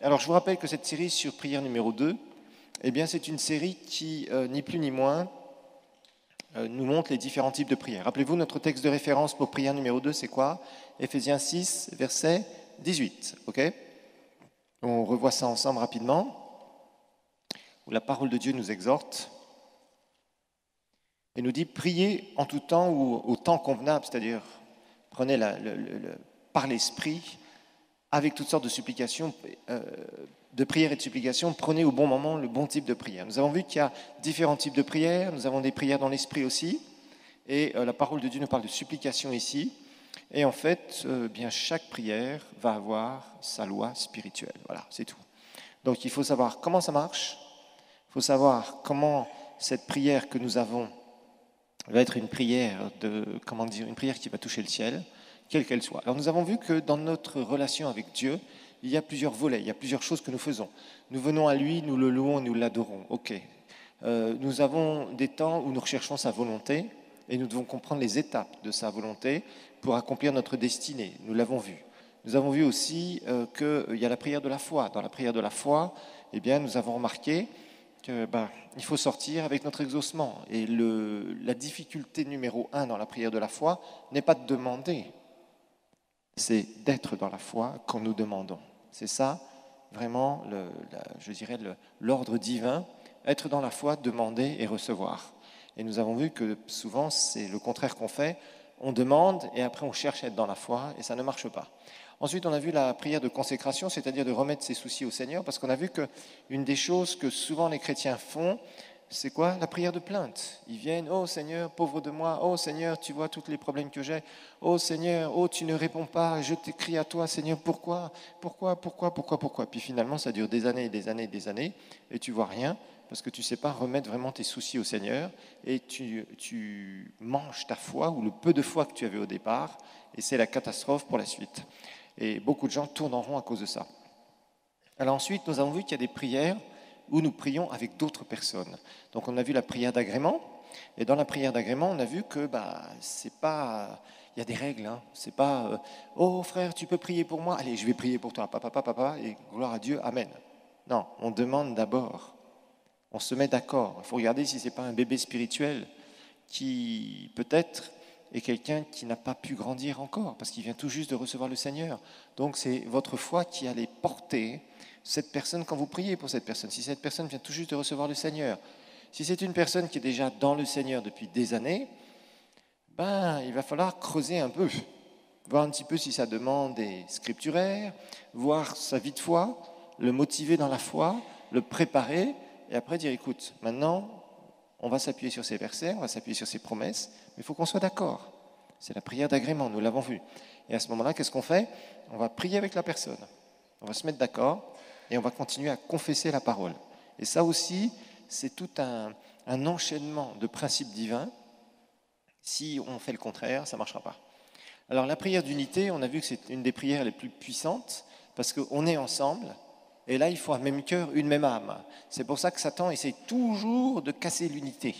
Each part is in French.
Alors, je vous rappelle que cette série sur prière numéro 2, eh bien, c'est une série qui, ni plus ni moins, nous montre les différents types de prières. Rappelez-vous, notre texte de référence pour prière numéro 2, c'est quoi? Éphésiens 6, verset 18. Ok? On revoit ça ensemble rapidement, où la parole de Dieu nous exhorte et nous dit « Priez en tout temps ou au temps convenable », c'est-à-dire prenez par l'esprit, avec toutes sortes de supplications, de prières et de supplications, prenez au bon moment le bon type de prière. Nous avons vu qu'il y a différents types de prières, nous avons des prières dans l'esprit aussi, et la parole de Dieu nous parle de supplication ici, et en fait, bien chaque prière va avoir sa loi spirituelle. Voilà, c'est tout. Donc il faut savoir comment ça marche, il faut savoir comment cette prière que nous avons va être une prière une prière qui va toucher le ciel, quelle qu'elle soit. Alors nous avons vu que dans notre relation avec Dieu, il y a plusieurs volets, il y a plusieurs choses que nous faisons. Nous venons à lui, nous le louons et nous l'adorons. Ok. Nous avons des temps où nous recherchons sa volonté et nous devons comprendre les étapes de sa volonté pour accomplir notre destinée. Nous l'avons vu. Nous avons vu aussi qu'il y a la prière de la foi. Dans la prière de la foi, eh bien, nous avons remarqué qu'il faut sortir avec notre exaucement. Et la difficulté numéro 1 dans la prière de la foi n'est pas de demander, c'est d'être dans la foi quand nous demandons. C'est ça, vraiment, l'ordre divin, être dans la foi, demander et recevoir. Et nous avons vu que souvent, c'est le contraire qu'on fait. On demande et après on cherche à être dans la foi et ça ne marche pas. Ensuite, on a vu la prière de consécration, c'est-à-dire de remettre ses soucis au Seigneur, parce qu'on a vu qu'une des choses que souvent les chrétiens font, c'est quoi? La prière de plainte. Ils viennent, oh Seigneur, pauvre de moi, oh Seigneur, tu vois tous les problèmes que j'ai, oh Seigneur, oh tu ne réponds pas, je t'écris à toi, Seigneur, pourquoi? Puis finalement, ça dure des années et des années et des années, et tu vois rien, parce que tu ne sais pas remettre vraiment tes soucis au Seigneur, et tu manges ta foi, ou le peu de foi que tu avais au départ, et c'est la catastrophe pour la suite. Et beaucoup de gens tournent en rond à cause de ça. Alors ensuite, nous avons vu qu'il y a des prières où nous prions avec d'autres personnes. Donc on a vu la prière d'agrément, et dans la prière d'agrément, on a vu que c'est pas, il y a des règles, hein. C'est pas oh frère, tu peux prier pour moi, allez, je vais prier pour toi, papa, et gloire à Dieu, amen. Non, on demande d'abord, on se met d'accord. Il faut regarder si c'est pas un bébé spirituel qui peut-être est quelqu'un qui n'a pas pu grandir encore parce qu'il vient tout juste de recevoir le Seigneur. Donc c'est votre foi qui allait porter cette personne quand vous priez pour cette personne. Si cette personne vient tout juste de recevoir le Seigneur, si c'est une personne qui est déjà dans le Seigneur depuis des années, il va falloir creuser un peu, voir un petit peu si sa demande est scripturaire, voir sa vie de foi, le motiver dans la foi, le préparer, et après dire, écoute, maintenant, on va s'appuyer sur ces versets, on va s'appuyer sur ces promesses, mais il faut qu'on soit d'accord. C'est la prière d'agrément, nous l'avons vu. Et à ce moment-là, qu'est-ce qu'on fait? On va prier avec la personne, on va se mettre d'accord, et on va continuer à confesser la parole. Et ça aussi, c'est tout un enchaînement de principes divins. Si on fait le contraire, ça ne marchera pas. Alors la prière d'unité, on a vu que c'est une des prières les plus puissantes, parce qu'on est ensemble, et là il faut un même cœur, une même âme. C'est pour ça que Satan essaie toujours de casser l'unité.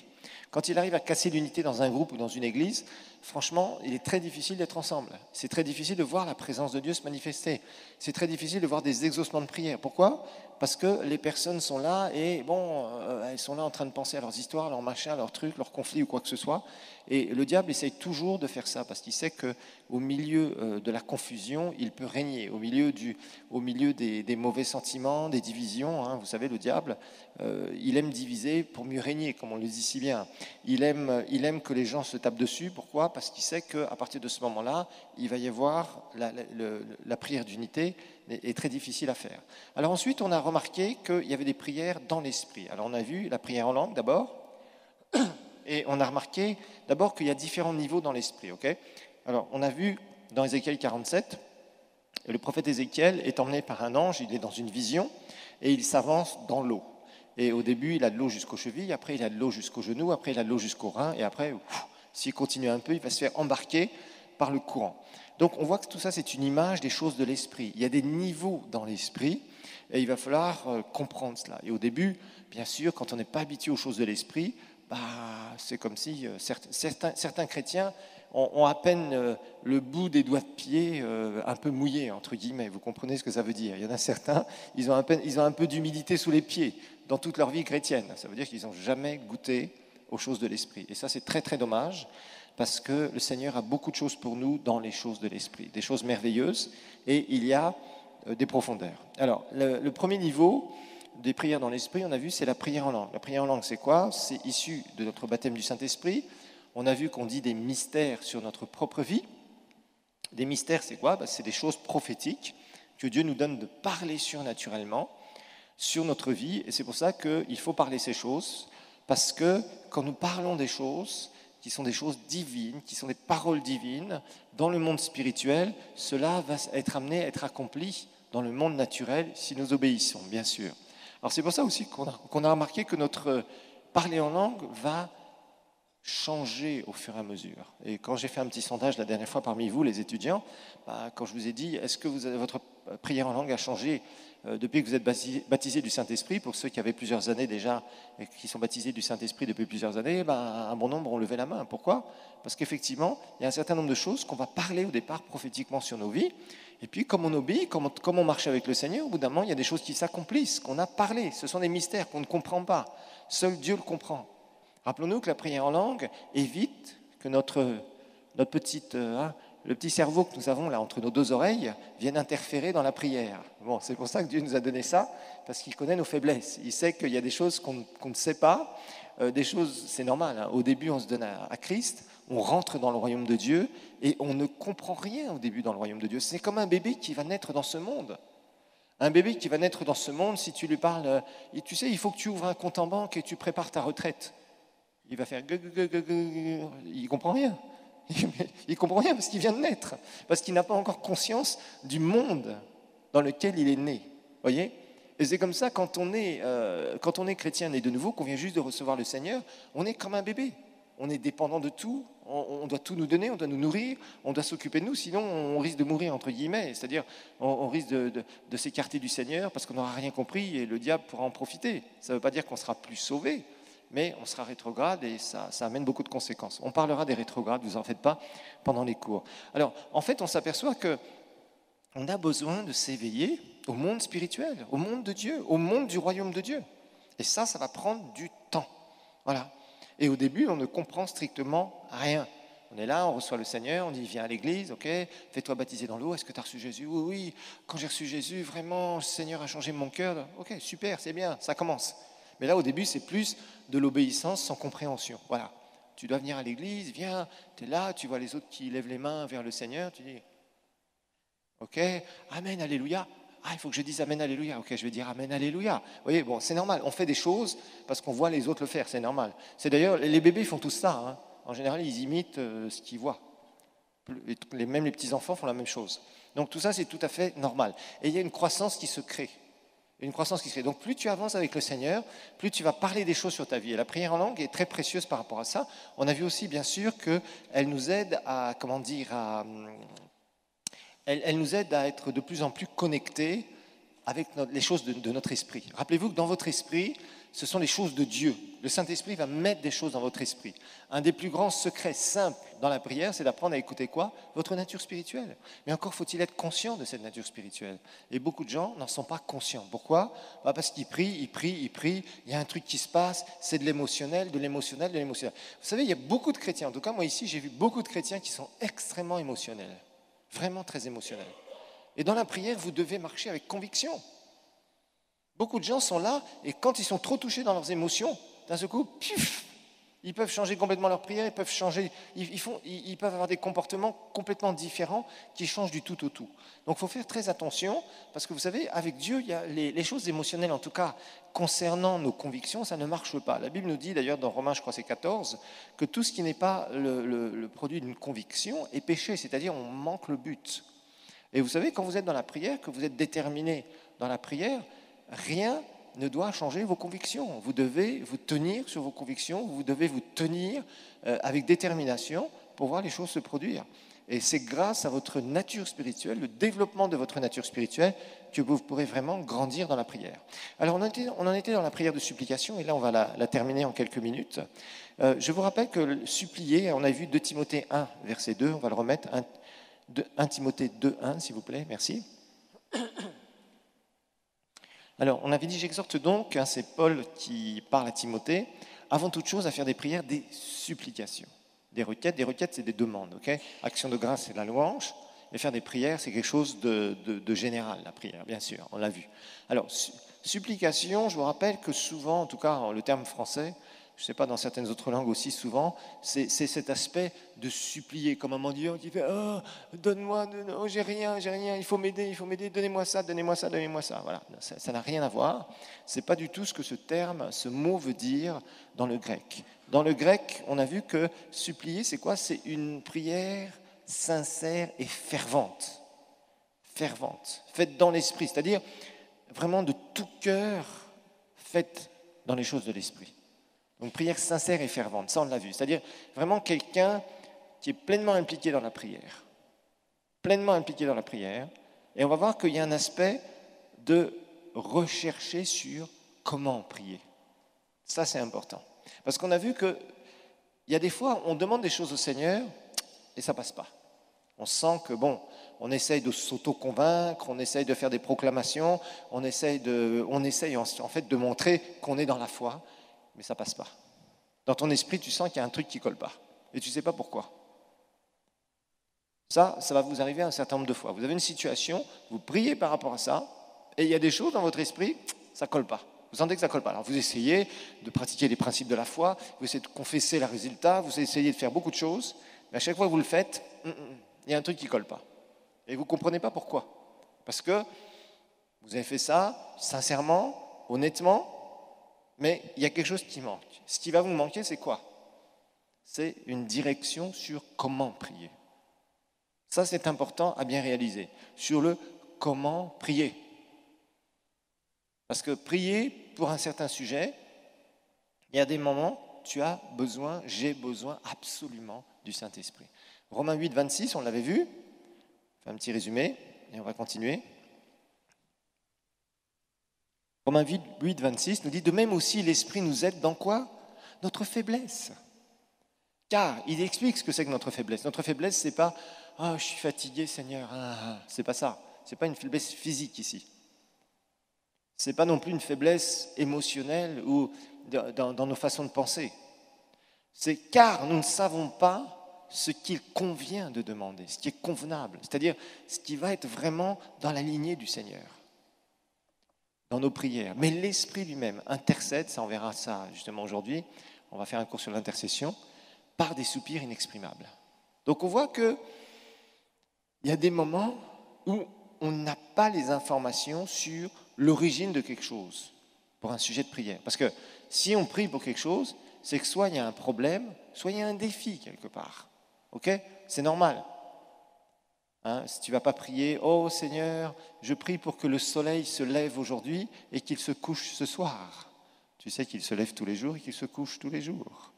Quand il arrive à casser l'unité dans un groupe ou dans une église, franchement, il est très difficile d'être ensemble. C'est très difficile de voir la présence de Dieu se manifester. C'est très difficile de voir des exaucements de prière. Pourquoi? Parce que les personnes sont là et elles sont là en train de penser à leurs histoires, leurs machins, leurs trucs, leurs conflits ou quoi que ce soit. Et le diable essaye toujours de faire ça parce qu'il sait qu'au milieu de la confusion, il peut régner. Au milieu des mauvais sentiments, des divisions, hein, vous savez, le diable, il aime diviser pour mieux régner, comme on le dit si bien. Il aime que les gens se tapent dessus. Pourquoi? Parce qu'il sait qu'à partir de ce moment-là, il va y avoir la prière d'unité est très difficile à faire. Alors ensuite, on a remarqué qu'il y avait des prières dans l'esprit. Alors on a vu la prière en langue d'abord, et on a remarqué d'abord qu'il y a différents niveaux dans l'esprit. Okay? Alors on a vu dans Ézéchiel 47, le prophète Ézéchiel est emmené par un ange, il est dans une vision, et il s'avance dans l'eau. Et au début, il a de l'eau jusqu'aux chevilles, après il a de l'eau jusqu'aux genoux, après il a de l'eau jusqu'aux reins, et après, s'il continue un peu, il va se faire embarquer par le courant. Donc on voit que tout ça, c'est une image des choses de l'esprit. Il y a des niveaux dans l'esprit, et il va falloir comprendre cela. Et au début, bien sûr, quand on n'est pas habitué aux choses de l'esprit, c'est comme si certains chrétiens ont à peine le bout des doigts de pied un peu mouillé, entre guillemets. Vous comprenez ce que ça veut dire? Il y en a certains, ils ont un peu d'humidité sous les pieds dans toute leur vie chrétienne. Ça veut dire qu'ils n'ont jamais goûté aux choses de l'esprit. Et ça, c'est très, très dommage, parce que le Seigneur a beaucoup de choses pour nous dans les choses de l'esprit, des choses merveilleuses, et il y a des profondeurs. Alors, le premier niveau des prières dans l'esprit, on a vu, c'est la prière en langue. La prière en langue, c'est quoi? C'est issu de notre baptême du Saint-Esprit. On a vu qu'on dit des mystères sur notre propre vie. Des mystères, c'est quoi? C'est des choses prophétiques que Dieu nous donne de parler surnaturellement sur notre vie. Et c'est pour ça qu'il faut parler ces choses, parce que quand nous parlons des choses qui sont des choses divines, qui sont des paroles divines, dans le monde spirituel, cela va être amené à être accompli dans le monde naturel si nous obéissons, bien sûr. Alors c'est pour ça aussi qu'on a remarqué que notre parler en langue va changer au fur et à mesure. Et quand j'ai fait un petit sondage la dernière fois parmi vous, les étudiants, quand je vous ai dit, est-ce que votre prière en langue a changé depuis que vous êtes baptisés du Saint-Esprit? Pour ceux qui avaient plusieurs années déjà et qui sont baptisés du Saint-Esprit depuis plusieurs années, un bon nombre ont levé la main. Pourquoi? Parce qu'effectivement, il y a un certain nombre de choses qu'on va parler au départ prophétiquement sur nos vies. Et puis, comme on obéit, comme on marche avec le Seigneur, au bout d'un moment, il y a des choses qui s'accomplissent, qu'on a parlé. Ce sont des mystères qu'on ne comprend pas. Seul Dieu le comprend. Rappelons-nous que la prière en langue évite que notre petite, le petit cerveau que nous avons là entre nos deux oreilles vienne interférer dans la prière. Bon, c'est pour ça que Dieu nous a donné ça, parce qu'il connaît nos faiblesses. Il sait qu'il y a des choses qu'on ne sait pas. Des choses, c'est normal. Au début, on se donne à Christ, on rentre dans le royaume de Dieu et on ne comprend rien au début dans le royaume de Dieu. C'est comme un bébé qui va naître dans ce monde. Un bébé qui va naître dans ce monde, si tu lui parles, tu sais, il faut que tu ouvres un compte en banque et tu prépares ta retraite. Il va faire il comprend rien. Il comprend rien parce qu'il vient de naître, parce qu'il n'a pas encore conscience du monde dans lequel il est né. Voyez? Et c'est comme ça quand on est chrétien né de nouveau, qu'on vient juste de recevoir le Seigneur, on est comme un bébé. On est dépendant de tout. On doit tout nous donner, on doit nous nourrir, on doit s'occuper de nous, sinon on risque de mourir entre guillemets. C'est-à-dire on risque de s'écarter du Seigneur parce qu'on n'aura rien compris et le diable pourra en profiter. Ça ne veut pas dire qu'on sera plus sauvé, mais on sera rétrograde et ça amène beaucoup de conséquences. On parlera des rétrogrades, vous en faites pas, pendant les cours. Alors, en fait, on s'aperçoit qu'on a besoin de s'éveiller au monde spirituel, au monde de Dieu, au monde du royaume de Dieu. Et ça va prendre du temps. Voilà. Et au début, on ne comprend strictement rien. On est là, on reçoit le Seigneur, on dit viens à l'église, ok, fais-toi baptiser dans l'eau, est-ce que tu as reçu Jésus? Oui, oui, quand j'ai reçu Jésus, vraiment, le Seigneur a changé mon cœur. Ok, super, c'est bien, ça commence. Mais là, au début, c'est plus de l'obéissance sans compréhension. Voilà. Tu dois venir à l'église, viens, tu es là, tu vois les autres qui lèvent les mains vers le Seigneur, tu dis, ok, Amen, Alléluia. Ah, il faut que je dise Amen, Alléluia. Ok, je vais dire Amen, Alléluia. Vous voyez, bon, c'est normal. On fait des choses parce qu'on voit les autres le faire, c'est normal. C'est d'ailleurs, les bébés font tout ça. Hein. En général, ils imitent ce qu'ils voient. Même les petits-enfants font la même chose. Donc tout ça, c'est tout à fait normal. Et il y a une croissance qui se crée. Une croissance qui se crée. Donc plus tu avances avec le Seigneur, plus tu vas parler des choses sur ta vie. Et la prière en langue est très précieuse par rapport à ça. On a vu aussi, bien sûr, qu'elle nous aide à, elle nous aide à être de plus en plus connectés avec les choses de notre esprit. Rappelez-vous que dans votre esprit, ce sont les choses de Dieu. Le Saint-Esprit va mettre des choses dans votre esprit. Un des plus grands secrets simples dans la prière, c'est d'apprendre à écouter quoi? Votre nature spirituelle. Mais encore faut-il être conscient de cette nature spirituelle. Et beaucoup de gens n'en sont pas conscients. Pourquoi? Parce qu'ils prient, il y a un truc qui se passe, c'est de l'émotionnel. Vous savez, il y a beaucoup de chrétiens, en tout cas moi ici, j'ai vu beaucoup de chrétiens qui sont extrêmement émotionnels. Vraiment très émotionnels. Et dans la prière, vous devez marcher avec conviction. Beaucoup de gens sont là et quand ils sont trop touchés dans leurs émotions, d'un seul coup, pif, ils peuvent changer complètement leur prière, ils peuvent avoir des comportements complètement différents qui changent du tout au tout. Donc il faut faire très attention parce que vous savez, avec Dieu, il y a les choses émotionnelles, en tout cas concernant nos convictions, ça ne marche pas. La Bible nous dit d'ailleurs dans Romains, je crois c'est 14, que tout ce qui n'est pas le produit d'une conviction est péché, c'est-à-dire on manque le but. Et vous savez, quand vous êtes dans la prière, que vous êtes déterminé dans la prière, rien ne doit changer vos convictions. Vous devez vous tenir sur vos convictions, vous devez vous tenir avec détermination pour voir les choses se produire. Et c'est grâce à votre nature spirituelle, le développement de votre nature spirituelle, que vous pourrez vraiment grandir dans la prière. Alors on en était dans la prière de supplication, et là on va la terminer en quelques minutes. Je vous rappelle que supplier, on a vu 2 Timothée 1, verset 2, on va le remettre, 1 Timothée 2, 1, s'il vous plaît, merci. Alors, on avait dit, j'exhorte donc, c'est Paul qui parle à Timothée, avant toute chose à faire des prières, des supplications. Des requêtes, c'est des demandes, ok? Action de grâce, c'est la louange, et faire des prières, c'est quelque chose de général, la prière, bien sûr, on l'a vu. Alors, supplication, je vous rappelle que souvent, en tout cas, le terme français, je ne sais pas, dans certaines autres langues aussi souvent, c'est cet aspect de supplier, comme un mendiant qui fait « Oh, donne-moi, oh, j'ai rien, il faut m'aider, donnez-moi ça. » Voilà, ça n'a rien à voir. Ce n'est pas du tout ce que ce mot veut dire dans le grec. Dans le grec, on a vu que supplier, c'est quoi? C'est une prière sincère et fervente. Fervente, faite dans l'esprit, c'est-à-dire vraiment de tout cœur, faite dans les choses de l'esprit. Donc prière sincère et fervente, ça on l'a vu. C'est-à-dire vraiment quelqu'un qui est pleinement impliqué dans la prière. Pleinement impliqué dans la prière. Et on va voir qu'il y a un aspect de rechercher sur comment prier. Ça c'est important. Parce qu'on a vu qu'il y a des fois, on demande des choses au Seigneur et ça ne passe pas. On sent que on essaye de s'auto-convaincre, on essaye de faire des proclamations, on essaye en fait de montrer qu'on est dans la foi, mais ça passe pas. Dans ton esprit, tu sens qu'il y a un truc qui colle pas. Et tu ne sais pas pourquoi. Ça va vous arriver un certain nombre de fois. Vous avez une situation, vous priez par rapport à ça, et il y a des choses dans votre esprit, ça colle pas. Vous sentez que ça colle pas. Alors vous essayez de pratiquer les principes de la foi, vous essayez de confesser le résultat, vous essayez de faire beaucoup de choses, mais à chaque fois que vous le faites, il y a un truc qui colle pas. Et vous ne comprenez pas pourquoi. Parce que vous avez fait ça sincèrement, honnêtement, mais il y a quelque chose qui manque. Ce qui va vous manquer, c'est quoi? C'est une direction sur comment prier. Ça, c'est important à bien réaliser. Sur le comment prier. Parce que prier pour un certain sujet, il y a des moments, j'ai besoin absolument du Saint-Esprit. Romains 8, 26, on l'avait vu. On fait un petit résumé et on va continuer. Romains 8, 26 nous dit « De même aussi, l'Esprit nous aide dans quoi? Notre faiblesse. » Car il explique ce que c'est que notre faiblesse. Notre faiblesse, c'est pas « Ah, je suis fatigué, Seigneur. » C'est pas ça. C'est pas une faiblesse physique ici. C'est pas non plus une faiblesse émotionnelle ou dans nos façons de penser. C'est car nous ne savons pas ce qu'il convient de demander, ce qui est convenable, c'est-à-dire ce qui va être vraiment dans la lignée du Seigneur. Dans nos prières. Mais l'Esprit lui-même intercède, ça on verra ça justement aujourd'hui, on va faire un cours sur l'intercession, par des soupirs inexprimables. Donc on voit qu'il y a des moments où on n'a pas les informations sur l'origine de quelque chose pour un sujet de prière. Parce que si on prie pour quelque chose, c'est que soit il y a un problème, soit il y a un défi quelque part. Ok? C'est normal. Si tu ne vas pas prier, « Oh Seigneur, je prie pour que le soleil se lève aujourd'hui et qu'il se couche ce soir. » Tu sais qu'il se lève tous les jours et qu'il se couche tous les jours.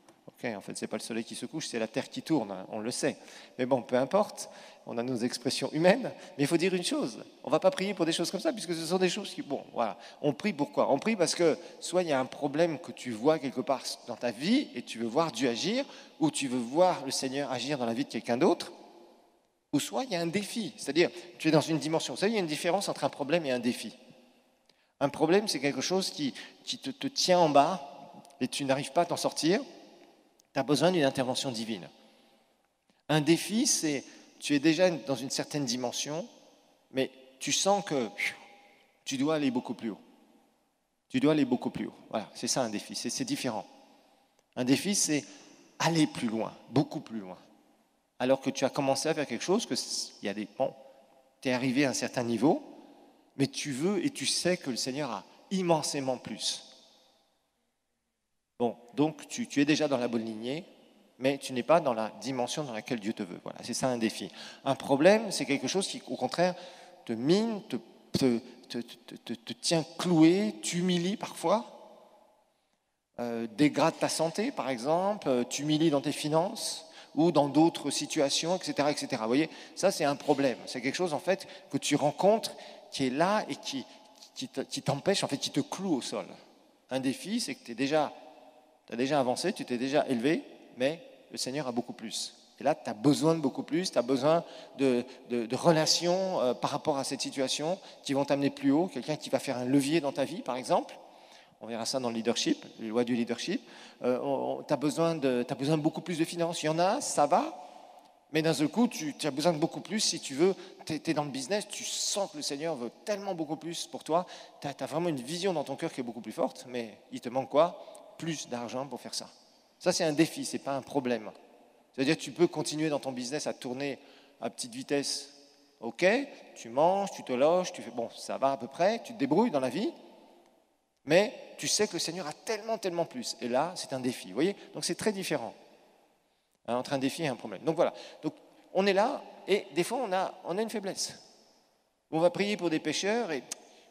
En fait, ce n'est pas le soleil qui se couche, c'est la terre qui tourne, on le sait. Mais bon, peu importe, on a nos expressions humaines, mais il faut dire une chose, on ne va pas prier pour des choses comme ça, puisque ce sont des choses qui... voilà. On prie pourquoi? On prie parce que soit il y a un problème que tu vois quelque part dans ta vie et tu veux voir Dieu agir, ou tu veux voir le Seigneur agir dans la vie de quelqu'un d'autre, ou soit il y a un défi, c'est-à-dire tu es dans une dimension. Vous savez, il y a une différence entre un problème et un défi. Un problème, c'est quelque chose qui te tient en bas et tu n'arrives pas à t'en sortir. Tu as besoin d'une intervention divine. Un défi, c'est tu es déjà dans une certaine dimension, mais tu sens que tu dois aller beaucoup plus haut. Tu dois aller beaucoup plus haut. Voilà, c'est ça un défi, c'est différent. Un défi, c'est aller plus loin, beaucoup plus loin. Alors que tu as commencé à faire quelque chose, que il y a tu es arrivé à un certain niveau, mais tu veux et tu sais que le Seigneur a immensément plus. Donc tu es déjà dans la bonne lignée, mais tu n'es pas dans la dimension dans laquelle Dieu te veut. Voilà, c'est ça un défi. Un problème, c'est quelque chose qui, au contraire, te mine, te tient cloué, t'humilie parfois, dégrade ta santé, par exemple, t'humilie dans tes finances, ou dans d'autres situations, etc., etc. Vous voyez, ça c'est un problème. C'est quelque chose en fait que tu rencontres qui est là et qui t'empêche, en fait, qui te cloue au sol. Un défi, c'est que tu as déjà avancé, tu t'es déjà élevé, mais le Seigneur a beaucoup plus. Et là, tu as besoin de beaucoup plus, tu as besoin de relations par rapport à cette situation qui vont t'amener plus haut, quelqu'un qui va faire un levier dans ta vie, par exemple. On verra ça dans le leadership, les lois du leadership. Tu as besoin de beaucoup plus de finances. Il y en a, ça va, mais d'un seul coup, tu as besoin de beaucoup plus si tu veux. Tu es dans le business, tu sens que le Seigneur veut tellement beaucoup plus pour toi. Tu as vraiment une vision dans ton cœur qui est beaucoup plus forte, mais il te manque quoi? Plus d'argent pour faire ça. Ça, c'est un défi, ce n'est pas un problème. C'est-à-dire que tu peux continuer dans ton business à tourner à petite vitesse. Ok, tu manges, tu te loges, tu fais bon, ça va à peu près, tu te débrouilles dans la vie, mais tu sais que le Seigneur a tellement, tellement plus. Et là, c'est un défi. Vous voyez? Donc c'est très différent entre un défi et un problème. Donc voilà. Donc on est là et des fois on a une faiblesse. On va prier pour des pécheurs et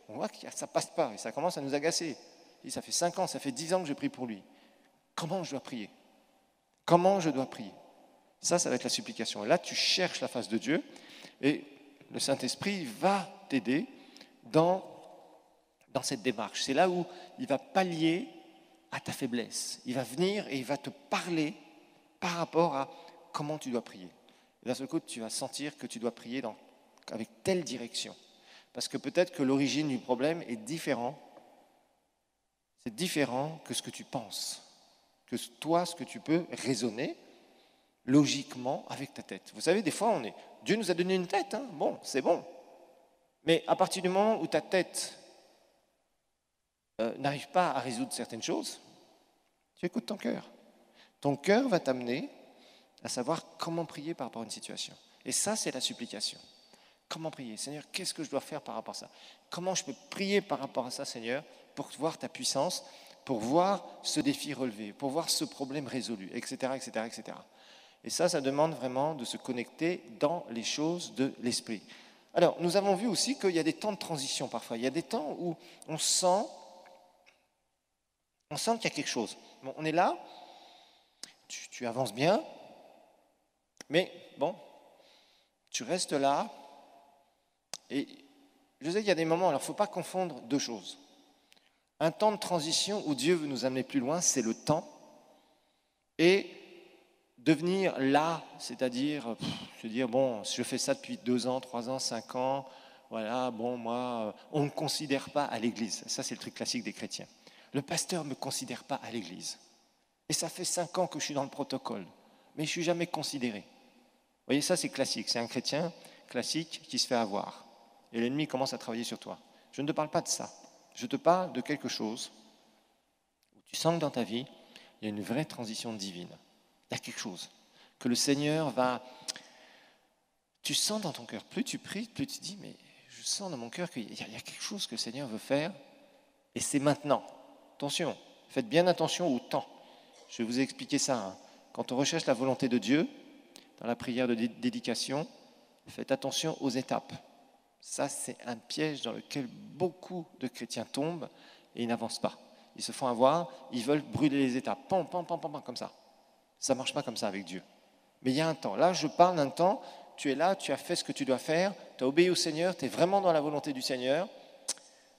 on voit que ça passe pas et ça commence à nous agacer. Et ça fait 5 ans, ça fait 10 ans que je prie pour lui. Comment je dois prier? Comment je dois prier? Ça va être la supplication. Et là, tu cherches la face de Dieu et le Saint-Esprit va t'aider dans cette démarche. C'est là où il va pallier à ta faiblesse. Il va venir et il va te parler par rapport à comment tu dois prier. Et d'un seul coup, tu vas sentir que tu dois prier avec telle direction. Parce que peut-être que l'origine du problème est différente. C'est différent que ce que tu penses. Que toi, ce que tu peux raisonner logiquement avec ta tête. Vous savez, des fois, Dieu nous a donné une tête, hein. Bon, c'est bon. Mais à partir du moment où ta tête n'arrive pas à résoudre certaines choses, tu écoutes ton cœur. Ton cœur va t'amener à savoir comment prier par rapport à une situation. Et ça, c'est la supplication. Comment prier? Seigneur, qu'est-ce que je dois faire par rapport à ça? Comment je peux prier par rapport à ça, Seigneur, pour voir ta puissance, pour voir ce défi relevé, pour voir ce problème résolu, etc., etc., etc. Et ça demande vraiment de se connecter dans les choses de l'esprit. Alors, nous avons vu aussi qu'il y a des temps de transition parfois. Il y a des temps où on sent qu'il y a quelque chose. Bon, on est là, tu avances bien, mais bon, tu restes là. Et je sais qu'il y a des moments, alors il ne faut pas confondre deux choses. Un temps de transition où Dieu veut nous amener plus loin, c'est le temps. Et devenir là, c'est-à-dire, se dire, bon, je fais ça depuis 2 ans, 3 ans, 5 ans, voilà, bon, moi, on ne me considère pas à l'église. Ça, c'est le truc classique des chrétiens. Le pasteur ne me considère pas à l'église. Et ça fait 5 ans que je suis dans le protocole, mais je ne suis jamais considéré. Vous voyez, ça, c'est classique. C'est un chrétien classique qui se fait avoir. Et l'ennemi commence à travailler sur toi. Je ne te parle pas de ça. Je te parle de quelque chose où tu sens que dans ta vie, il y a une vraie transition divine. Il y a quelque chose que le Seigneur va... Tu sens dans ton cœur, plus tu pries, plus tu dis, mais je sens dans mon cœur qu'il y a quelque chose que le Seigneur veut faire, et c'est maintenant. Attention, faites bien attention au temps. Je vais vous expliquer ça. Hein. Quand on recherche la volonté de Dieu, dans la prière de dédication, faites attention aux étapes. Ça, c'est un piège dans lequel beaucoup de chrétiens tombent et ils n'avancent pas. Ils se font avoir, ils veulent brûler les étapes. Pam, pam, pam, pam, pam, comme ça. Ça ne marche pas comme ça avec Dieu. Mais il y a un temps. Là, je parle d'un temps, tu es là, tu as fait ce que tu dois faire, tu as obéi au Seigneur, tu es vraiment dans la volonté du Seigneur,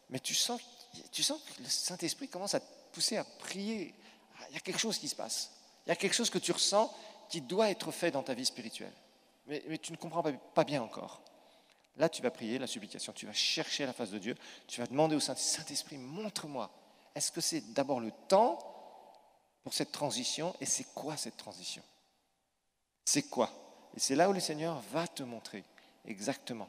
mais tu sens que le Saint-Esprit commence à te pousser à prier. Il y a quelque chose qui se passe. Il y a quelque chose que tu ressens qui doit être fait dans ta vie spirituelle. Mais tu ne comprends pas bien encore. Là, tu vas prier la supplication, tu vas chercher la face de Dieu, tu vas demander au Saint-Esprit, montre-moi, est-ce que c'est d'abord le temps pour cette transition, et c'est quoi cette transition? C'est quoi? Et c'est là où le Seigneur va te montrer exactement.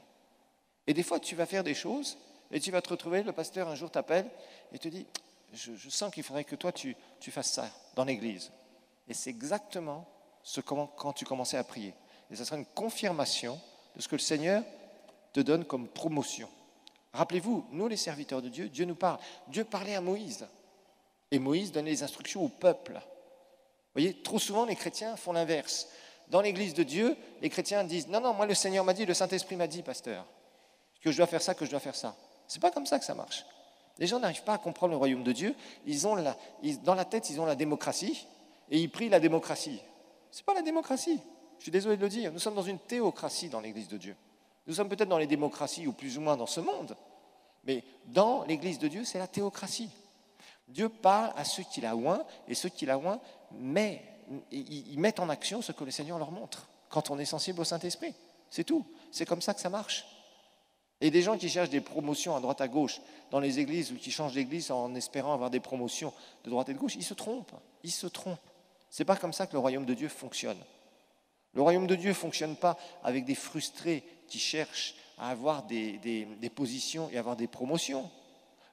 Et des fois, tu vas faire des choses, et tu vas te retrouver, le pasteur un jour t'appelle, et te dit, je sens qu'il faudrait que toi, tu fasses ça dans l'église. Et c'est exactement quand tu commençais à prier. Et ça sera une confirmation de ce que le Seigneur te donne comme promotion. Rappelez-vous, nous les serviteurs de Dieu, Dieu nous parle. Dieu parlait à Moïse. Et Moïse donnait les instructions au peuple. Vous voyez, trop souvent les chrétiens font l'inverse. Dans l'église de Dieu, les chrétiens disent, non, moi le Seigneur m'a dit, le Saint-Esprit m'a dit, pasteur, que je dois faire ça, que je dois faire ça. C'est pas comme ça que ça marche. Les gens n'arrivent pas à comprendre le royaume de Dieu. Dans la tête, ils ont la démocratie et ils prient la démocratie. Ce n'est pas la démocratie. Je suis désolé de le dire. Nous sommes dans une théocratie dans l'Église de Dieu. Nous sommes peut-être dans les démocraties ou plus ou moins dans ce monde, mais dans l'Église de Dieu, c'est la théocratie. Dieu parle à ceux qu'il a oints et ceux qu'il a oints, ils mettent en action ce que le Seigneur leur montre quand on est sensible au Saint-Esprit. C'est tout. C'est comme ça que ça marche. Et des gens qui cherchent des promotions à droite à gauche dans les églises ou qui changent d'église en espérant avoir des promotions de droite et de gauche, ils se trompent. Ils se trompent. Ce n'est pas comme ça que le royaume de Dieu fonctionne. Le royaume de Dieu ne fonctionne pas avec des frustrés qui cherchent à avoir des positions et avoir des promotions.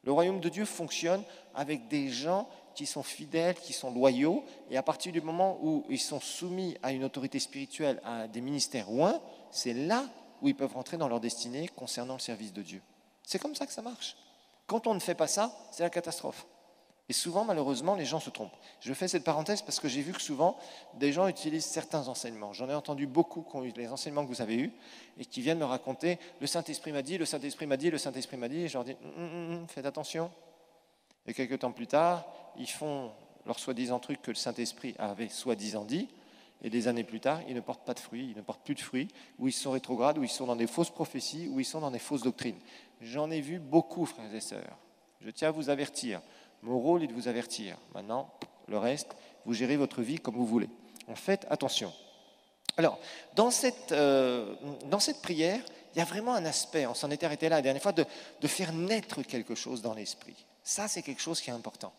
Le royaume de Dieu fonctionne avec des gens qui sont fidèles, qui sont loyaux, et à partir du moment où ils sont soumis à une autorité spirituelle, à des ministères oints, c'est là où ils peuvent rentrer dans leur destinée concernant le service de Dieu. C'est comme ça que ça marche. Quand on ne fait pas ça, c'est la catastrophe. Et souvent, malheureusement, les gens se trompent. Je fais cette parenthèse parce que j'ai vu que souvent, des gens utilisent certains enseignements. J'en ai entendu beaucoup qui ont eu les enseignements que vous avez eus et qui viennent me raconter « le Saint-Esprit m'a dit, le Saint-Esprit m'a dit, le Saint-Esprit m'a dit », et je leur dis « faites attention ». Et quelques temps plus tard, ils font leur soi-disant truc que le Saint-Esprit avait soi-disant dit, et des années plus tard, ils ne portent pas de fruits, ils ne portent plus de fruits, ou ils sont rétrogrades, ou ils sont dans des fausses prophéties, ou ils sont dans des fausses doctrines. J'en ai vu beaucoup, frères et sœurs. Je tiens à vous avertir. Mon rôle est de vous avertir. Maintenant, le reste, vous gérez votre vie comme vous voulez. En fait, attention. Alors, dans cette prière, il y a vraiment un aspect, on s'en était arrêté là la dernière fois, de faire naître quelque chose dans l'esprit. Ça, c'est quelque chose qui est important.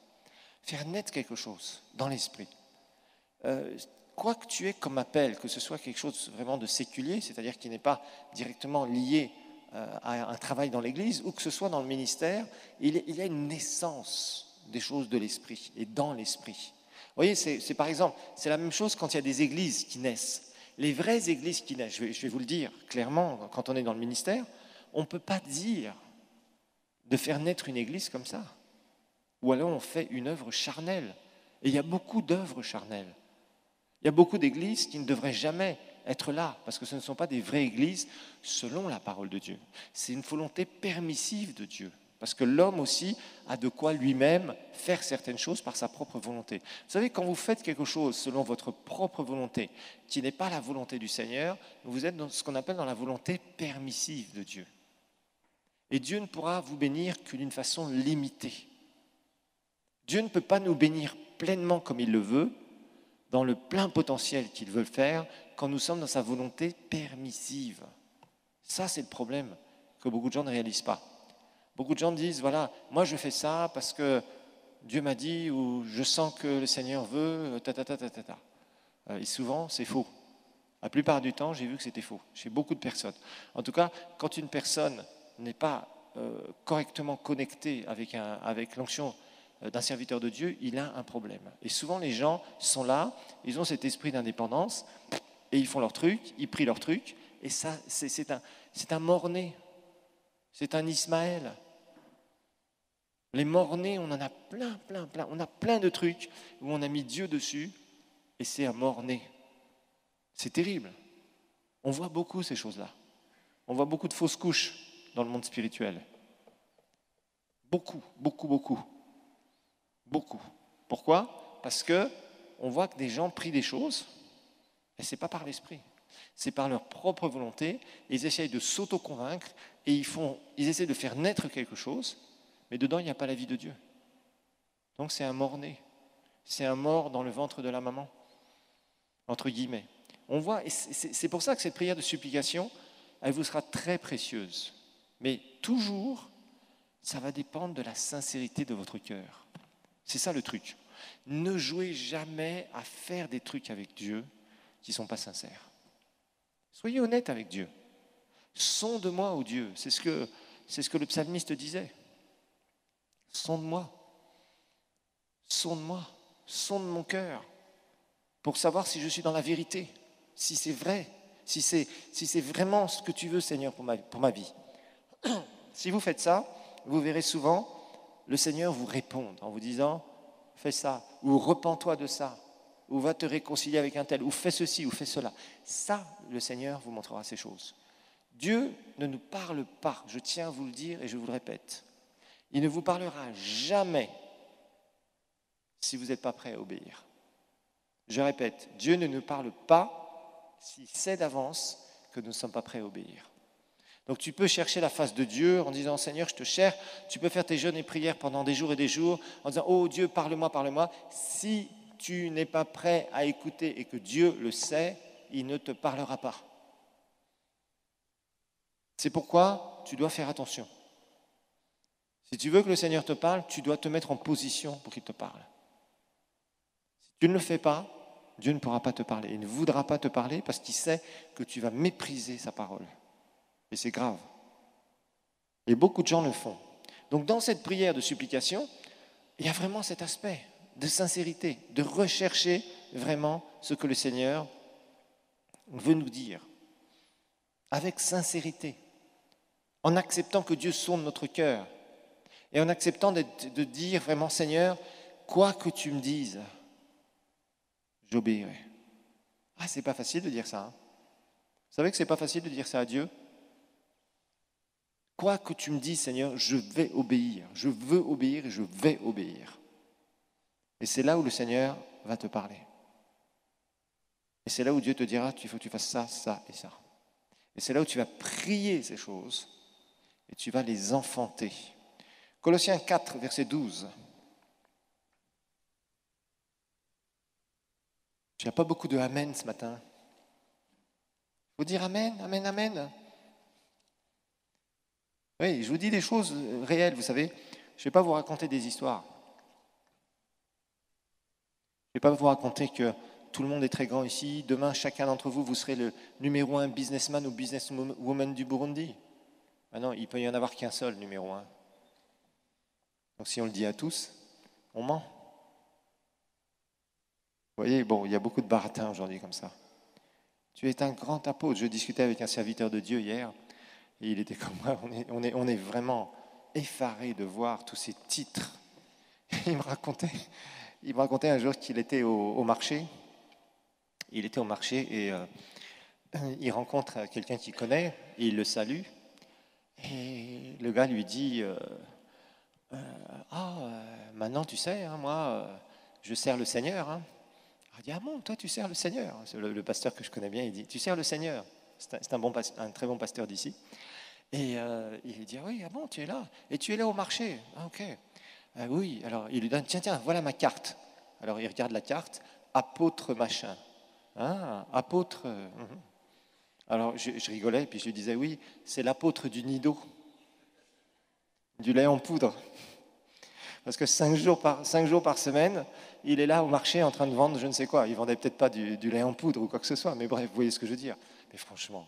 Faire naître quelque chose dans l'esprit. Quoi que tu aies comme appel, que ce soit quelque chose vraiment de séculier, c'est-à-dire qui n'est pas directement lié à un travail dans l'Église, ou que ce soit dans le ministère, il y a une naissance des choses de l'esprit et dans l'esprit. Vous voyez, c'est par exemple, c'est la même chose quand il y a des églises qui naissent. Les vraies églises qui naissent, je vais vous le dire clairement, quand on est dans le ministère, on ne peut pas dire de faire naître une église comme ça. Ou alors on fait une œuvre charnelle. Et il y a beaucoup d'œuvres charnelles. Il y a beaucoup d'églises qui ne devraient jamais être là, parce que ce ne sont pas des vraies églises selon la parole de Dieu. C'est une volonté permissive de Dieu, parce que l'homme aussi a de quoi lui-même faire certaines choses par sa propre volonté. Vous savez, quand vous faites quelque chose selon votre propre volonté, qui n'est pas la volonté du Seigneur, vous êtes dans ce qu'on appelle dans la volonté permissive de Dieu. Et Dieu ne pourra vous bénir que d'une façon limitée. Dieu ne peut pas nous bénir pleinement comme il le veut, dans le plein potentiel qu'il veut faire, quand nous sommes dans sa volonté permissive. Ça, c'est le problème que beaucoup de gens ne réalisent pas. Beaucoup de gens disent, voilà, moi je fais ça parce que Dieu m'a dit, ou je sens que le Seigneur veut, Et souvent, c'est faux. La plupart du temps, j'ai vu que c'était faux, chez beaucoup de personnes. En tout cas, quand une personne n'est pas correctement connectée avec l'onction d'un serviteur de Dieu, il a un problème. Et souvent, les gens sont là, ils ont cet esprit d'indépendance, et ils font leur truc, ils prient leur truc, et ça, c'est un mort-né, c'est un Ismaël. Les morts-nés, on en a plein. On a plein de trucs où on a mis Dieu dessus, et c'est un mort-né. C'est terrible. On voit beaucoup ces choses-là. On voit beaucoup de fausses couches dans le monde spirituel. Beaucoup. Pourquoi ? Parce que on voit que des gens prient des choses, et ce n'est pas par l'esprit. C'est par leur propre volonté. Ils essayent de s'auto-convaincre et ils essaient de faire naître quelque chose, mais dedans, il n'y a pas la vie de Dieu. Donc c'est un mort-né. C'est un mort dans le ventre de la maman, entre guillemets. On voit, et c'est pour ça que cette prière de supplication, elle vous sera très précieuse. Mais toujours, ça va dépendre de la sincérité de votre cœur. C'est ça le truc. Ne jouez jamais à faire des trucs avec Dieu qui ne sont pas sincères. Soyez honnête avec Dieu. Sonde-moi, ô Dieu. C'est ce que le psalmiste disait. Sonde-moi. Sonde mon cœur pour savoir si je suis dans la vérité, si c'est vrai, si c'est vraiment ce que tu veux, Seigneur, pour ma vie. Si vous faites ça, vous verrez souvent le Seigneur vous répondre en vous disant « fais ça » ou « repens-toi de ça » ou « va te réconcilier avec un tel » ou « fais ceci » ou « fais cela ». Ça, le Seigneur vous montrera ces choses. Dieu ne nous parle pas, je tiens à vous le dire et je vous le répète. Il ne vous parlera jamais si vous n'êtes pas prêt à obéir. Je répète, Dieu ne nous parle pas s'il sait d'avance que nous ne sommes pas prêts à obéir. Donc tu peux chercher la face de Dieu en disant « Seigneur, je te cherche ». Tu peux faire tes jeûnes et prières pendant des jours et des jours en disant « Oh Dieu, parle-moi, parle-moi ». Si tu n'es pas prêt à écouter et que Dieu le sait, il ne te parlera pas. C'est pourquoi tu dois faire attention. Si tu veux que le Seigneur te parle, tu dois te mettre en position pour qu'il te parle. Si tu ne le fais pas, Dieu ne pourra pas te parler. Il ne voudra pas te parler parce qu'il sait que tu vas mépriser sa parole. Et c'est grave. Et beaucoup de gens le font. Donc dans cette prière de supplication, il y a vraiment cet aspect de sincérité, de rechercher vraiment ce que le Seigneur veut nous dire. Avec sincérité, en acceptant que Dieu sonde notre cœur et en acceptant de dire vraiment, Seigneur, quoi que tu me dises, j'obéirai. Ah, c'est pas facile de dire ça. Hein. Vous savez que c'est pas facile de dire ça à Dieu? Quoi que tu me dises, Seigneur, je vais obéir. Je veux obéir et je vais obéir. Et c'est là où le Seigneur va te parler. Et c'est là où Dieu te dira, il faut que tu fasses ça, ça et ça. Et c'est là où tu vas prier ces choses et tu vas les enfanter. Colossiens 4, verset 12. Il n'y a pas beaucoup de amen ce matin. Il faut dire amen, amen, amen. Oui, je vous dis des choses réelles, vous savez. Je ne vais pas vous raconter des histoires. Je ne vais pas vous raconter que tout le monde est très grand ici. Demain, chacun d'entre vous, vous serez le numéro 1 businessman ou businesswoman du Burundi. Ah non, il peut y en avoir qu'un seul numéro 1. Donc si on le dit à tous, on ment. Vous voyez, bon, il y a beaucoup de baratins aujourd'hui comme ça. Tu es un grand apôtre. Je discutais avec un serviteur de Dieu hier, et il était comme moi. On est vraiment effaré de voir tous ces titres. Il me racontait un jour qu'il était au marché. Il était au marché et il rencontre quelqu'un qu'il connaît, et il le salue. Et le gars lui dit maintenant tu sais, hein, moi, je sers le Seigneur. Hein. Il dit, ah bon, toi tu sers le Seigneur. C'est le pasteur que je connais bien, il dit, tu sers le Seigneur. C'est un très bon pasteur d'ici. Et il dit, ah oui, ah bon, tu es là. Et tu es là au marché. Ah ok. Oui, alors il lui donne, tiens, voilà ma carte. Alors il regarde la carte, apôtre machin. Ah, apôtre. Alors je rigolais, puis je lui disais, oui, c'est l'apôtre du Nido, du lait en poudre. Parce que 5 jours par semaine, il est là au marché en train de vendre je ne sais quoi. Il ne vendait peut-être pas du lait en poudre ou quoi que ce soit, mais bref, vous voyez ce que je veux dire. Mais franchement,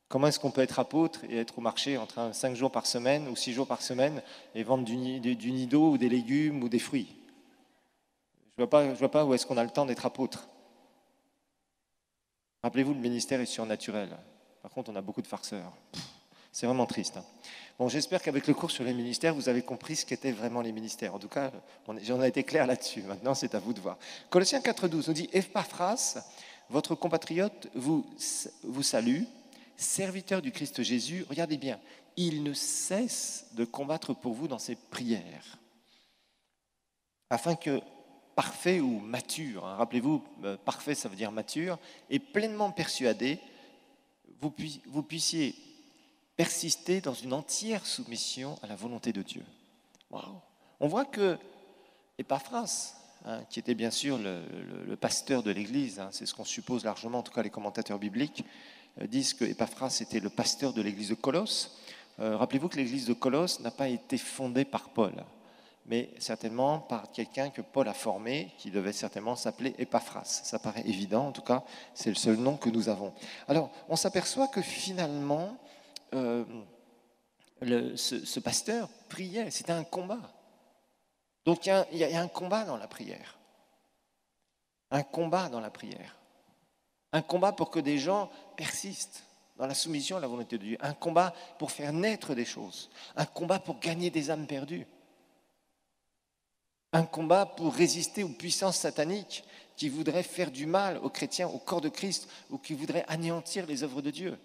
comment est-ce qu'on peut être apôtre et être au marché en train 5 jours par semaine ou 6 jours par semaine et vendre du nido ou des légumes ou des fruits? Je vois pas où est-ce qu'on a le temps d'être apôtre. Rappelez-vous, le ministère est surnaturel. Par contre, on a beaucoup de farceurs. C'est vraiment triste. Hein. Bon, j'espère qu'avec le cours sur les ministères, vous avez compris ce qu'étaient vraiment les ministères. En tout cas, j'en ai été clair là-dessus. Maintenant, c'est à vous de voir. Colossiens 4,12 nous dit « Epaphras, votre compatriote, vous salue, serviteur du Christ Jésus. » Regardez bien, il ne cesse de combattre pour vous dans ses prières, afin que parfait ou mature, hein, rappelez-vous, parfait ça veut dire mature, et pleinement persuadé, vous puissiez persister dans une entière soumission à la volonté de Dieu. Wow. On voit que Epaphras, hein, qui était bien sûr le pasteur de l'Église, hein, c'est ce qu'on suppose largement, en tout cas les commentateurs bibliques, disent que Epaphras était le pasteur de l'Église de Colosse. Rappelez-vous que l'Église de Colosse n'a pas été fondée par Paul, mais certainement par quelqu'un que Paul a formé, qui devait certainement s'appeler Epaphras. Ça paraît évident, en tout cas, c'est le seul nom que nous avons. Alors, on s'aperçoit que finalement, ce pasteur priait, c'était un combat. Donc il y a un combat dans la prière. Un combat dans la prière. Un combat pour que des gens persistent dans la soumission à la volonté de Dieu. Un combat pour faire naître des choses. Un combat pour gagner des âmes perdues. Un combat pour résister aux puissances sataniques qui voudraient faire du mal aux chrétiens, au corps de Christ, ou qui voudraient anéantir les œuvres de Dieu.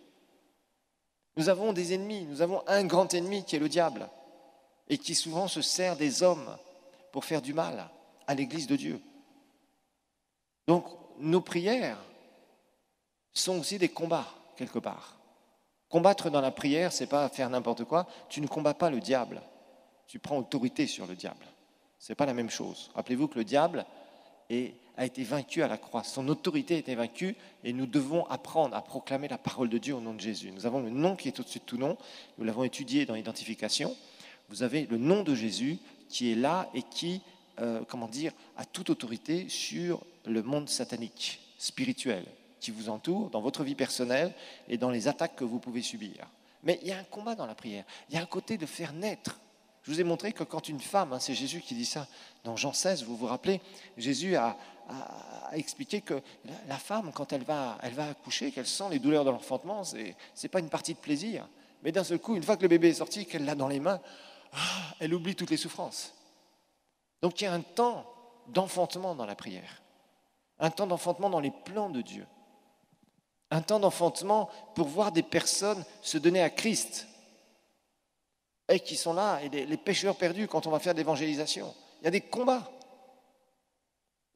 Nous avons des ennemis, nous avons un grand ennemi qui est le diable et qui souvent se sert des hommes pour faire du mal à l'Église de Dieu. Donc, nos prières sont aussi des combats, quelque part. Combattre dans la prière, c'est pas faire n'importe quoi. Tu ne combats pas le diable. Tu prends autorité sur le diable. Ce n'est pas la même chose. Rappelez-vous que le diable a été vaincu à la croix. Son autorité a été vaincue et nous devons apprendre à proclamer la parole de Dieu au nom de Jésus. Nous avons le nom qui est au-dessus de tout nom. Nous l'avons étudié dans l'identification. Vous avez le nom de Jésus qui est là et qui, a toute autorité sur le monde satanique, spirituel, qui vous entoure dans votre vie personnelle et dans les attaques que vous pouvez subir. Mais il y a un combat dans la prière. Il y a un côté de faire naître. Je vous ai montré que quand une femme, c'est Jésus qui dit ça dans Jean 16, vous vous rappelez, Jésus a expliqué que la femme, quand elle va accoucher, qu'elle sent les douleurs de l'enfantement, c'est pas une partie de plaisir. Mais d'un seul coup, une fois que le bébé est sorti, qu'elle l'a dans les mains, elle oublie toutes les souffrances. Donc il y a un temps d'enfantement dans la prière, un temps d'enfantement dans les plans de Dieu, un temps d'enfantement pour voir des personnes se donner à Christ et qui sont là, et les pécheurs perdus quand on va faire de l'évangélisation. Il y a des combats.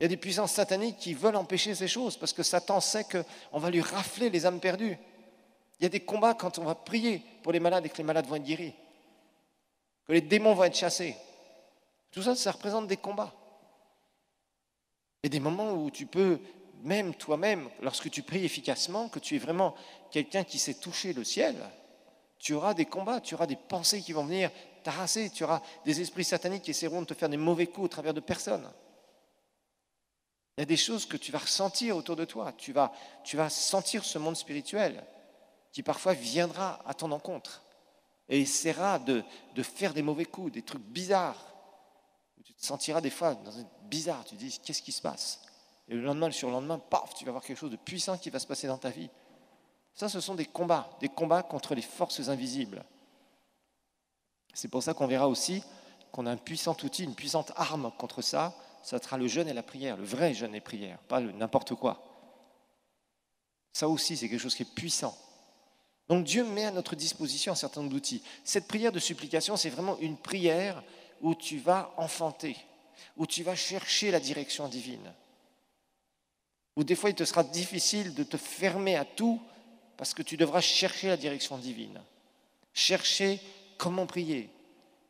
Il y a des puissances sataniques qui veulent empêcher ces choses parce que Satan sait qu'on va lui rafler les âmes perdues. Il y a des combats quand on va prier pour les malades et que les malades vont être guéris, que les démons vont être chassés. Tout ça, ça représente des combats. Et des moments où tu peux, même toi-même, lorsque tu pries efficacement, que tu es vraiment quelqu'un qui sait toucher le ciel, tu auras des combats, tu auras des pensées qui vont venir t'arraser, tu auras des esprits sataniques qui essaieront de te faire des mauvais coups au travers de personnes. Il y a des choses que tu vas ressentir autour de toi. Tu vas sentir ce monde spirituel qui parfois viendra à ton encontre et essaiera de faire des mauvais coups, des trucs bizarres. Tu te sentiras des fois dans une bizarre, tu te dis qu'est-ce qui se passe? Et le lendemain, le surlendemain, paf, tu vas voir quelque chose de puissant qui va se passer dans ta vie. Ça, ce sont des combats contre les forces invisibles. C'est pour ça qu'on verra aussi qu'on a un puissant outil, une puissante arme contre ça. Ça sera le jeûne et la prière, le vrai jeûne et prière, pas n'importe quoi. Ça aussi, c'est quelque chose qui est puissant. Donc Dieu met à notre disposition un certain nombre d'outils. Cette prière de supplication, c'est vraiment une prière où tu vas enfanter, où tu vas chercher la direction divine. Où des fois, il te sera difficile de te fermer à tout parce que tu devras chercher la direction divine. Chercher comment prier.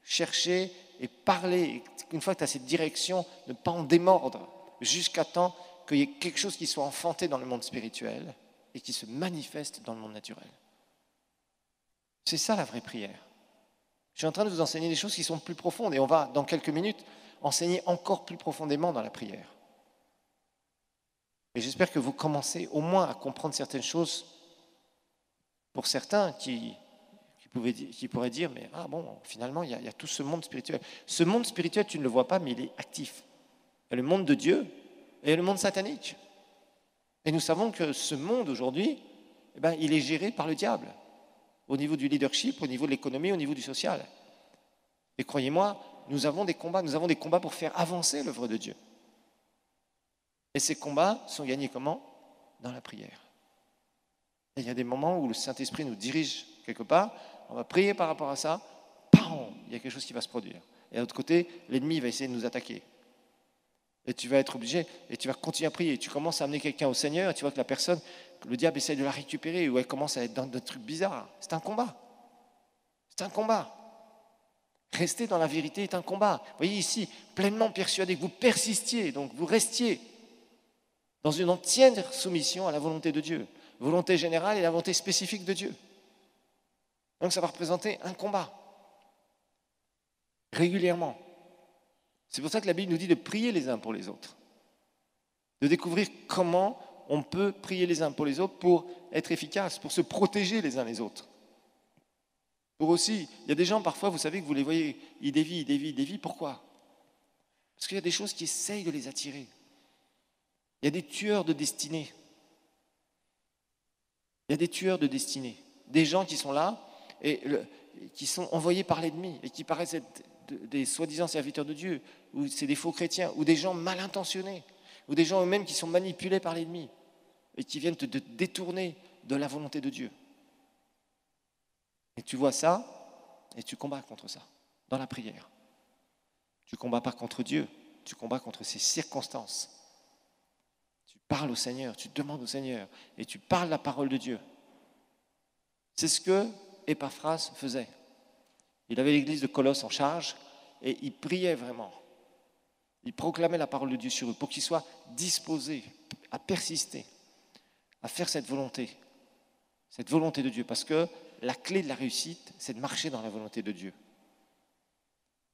Chercher et parler. Une fois que tu as cette direction, ne pas en démordre jusqu'à temps qu'il y ait quelque chose qui soit enfanté dans le monde spirituel et qui se manifeste dans le monde naturel. C'est ça la vraie prière. Je suis en train de vous enseigner des choses qui sont plus profondes et on va, dans quelques minutes, enseigner encore plus profondément dans la prière. Et j'espère que vous commencez au moins à comprendre certaines choses pour certains qui pourraient dire, mais finalement, il y a tout ce monde spirituel. Ce monde spirituel, tu ne le vois pas, mais il est actif. Il y a le monde de Dieu et il y a le monde satanique. Et nous savons que ce monde aujourd'hui, il est géré par le diable, au niveau du leadership, au niveau de l'économie, au niveau du social. Et croyez-moi, nous avons des combats pour faire avancer l'œuvre de Dieu. Et ces combats sont gagnés comment? Dans la prière. Et il y a des moments où le Saint-Esprit nous dirige quelque part, on va prier par rapport à ça, il y a quelque chose qui va se produire. Et de l'autre côté, l'ennemi va essayer de nous attaquer. Et tu vas être obligé, et tu vas continuer à prier. Tu commences à amener quelqu'un au Seigneur, et tu vois que la personne, le diable essaie de la récupérer, ou elle commence à être dans des trucs bizarres. C'est un combat. C'est un combat. Rester dans la vérité est un combat. Vous voyez ici, pleinement persuadé que vous persistiez, donc vous restiez dans une entière soumission à la volonté de Dieu. Volonté générale et la volonté spécifique de Dieu. Donc ça va représenter un combat. Régulièrement. C'est pour ça que la Bible nous dit de prier les uns pour les autres. De découvrir comment on peut prier les uns pour les autres pour être efficace, pour se protéger les uns les autres. Pour aussi, il y a des gens parfois, vous savez que vous les voyez, ils dévient. Pourquoi? Parce qu'il y a des choses qui essayent de les attirer. Il y a des tueurs de destinée. Il y a des tueurs de destinée. Des gens qui sont là et qui sont envoyés par l'ennemi et qui paraissent être des soi-disant serviteurs de Dieu, ou c'est des faux chrétiens, ou des gens mal intentionnés, ou des gens eux-mêmes qui sont manipulés par l'ennemi et qui viennent te détourner de la volonté de Dieu. Et tu vois ça et tu combats contre ça dans la prière. Tu ne combats pas contre Dieu, tu combats contre ces circonstances. Tu parles au Seigneur, tu demandes au Seigneur et tu parles la parole de Dieu. C'est ce que Épaphras faisait. Il avait l'église de Colosse en charge et il priait vraiment. Il proclamait la parole de Dieu sur eux pour qu'ils soient disposés à persister, à faire cette volonté de Dieu. Parce que la clé de la réussite, c'est de marcher dans la volonté de Dieu.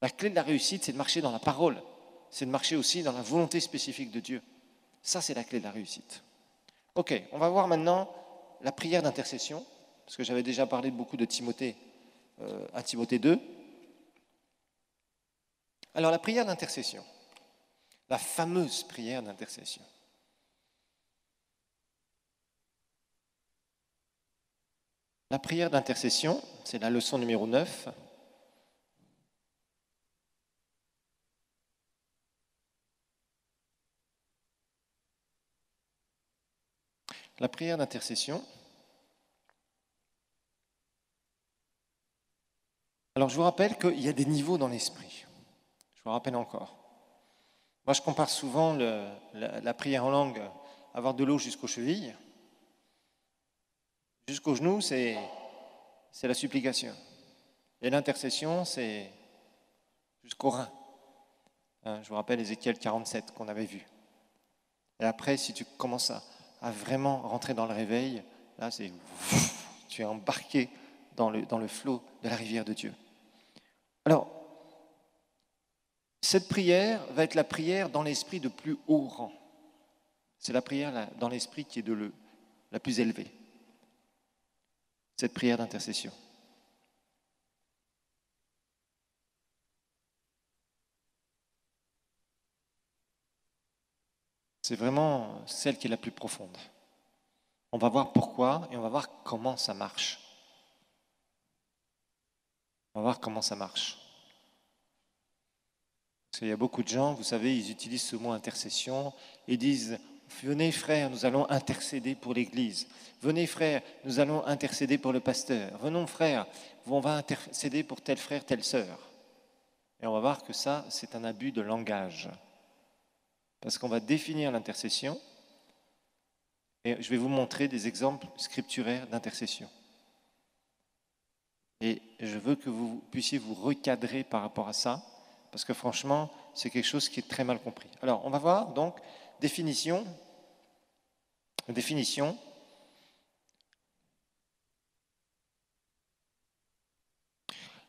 La clé de la réussite, c'est de marcher dans la parole. C'est de marcher aussi dans la volonté spécifique de Dieu. Ça, c'est la clé de la réussite. Ok, on va voir maintenant la prière d'intercession, parce que j'avais déjà parlé beaucoup de Timothée à Timothée 2. Alors, la prière d'intercession, la fameuse prière d'intercession. La prière d'intercession, c'est la leçon numéro 9. La prière d'intercession. Alors, je vous rappelle qu'il y a des niveaux dans l'esprit. Je vous rappelle encore. Moi, je compare souvent la prière en langue, avoir de l'eau jusqu'aux chevilles. Jusqu'aux genoux, c'est la supplication. Et l'intercession, c'est jusqu'aux reins. Je vous rappelle Ézéchiel 47 qu'on avait vu. Et après, si tu commences à vraiment rentrer dans le réveil, là, tu es embarqué dans le flot de la rivière de Dieu. Alors, cette prière va être la prière dans l'esprit de plus haut rang. C'est la prière dans l'esprit qui est la plus élevée. Cette prière d'intercession. C'est vraiment celle qui est la plus profonde. On va voir pourquoi et on va voir comment ça marche. On va voir comment ça marche. Parce qu'il y a beaucoup de gens, vous savez, ils utilisent ce mot intercession et disent « Venez frère, nous allons intercéder pour l'Église. Venez frère, nous allons intercéder pour le pasteur. Venons frère, on va intercéder pour tel frère, telle sœur. » Et on va voir que ça, c'est un abus de langage. Parce qu'on va définir l'intercession et je vais vous montrer des exemples scripturaires d'intercession. Et je veux que vous puissiez vous recadrer par rapport à ça, parce que franchement, c'est quelque chose qui est très mal compris. Alors, on va voir donc définition.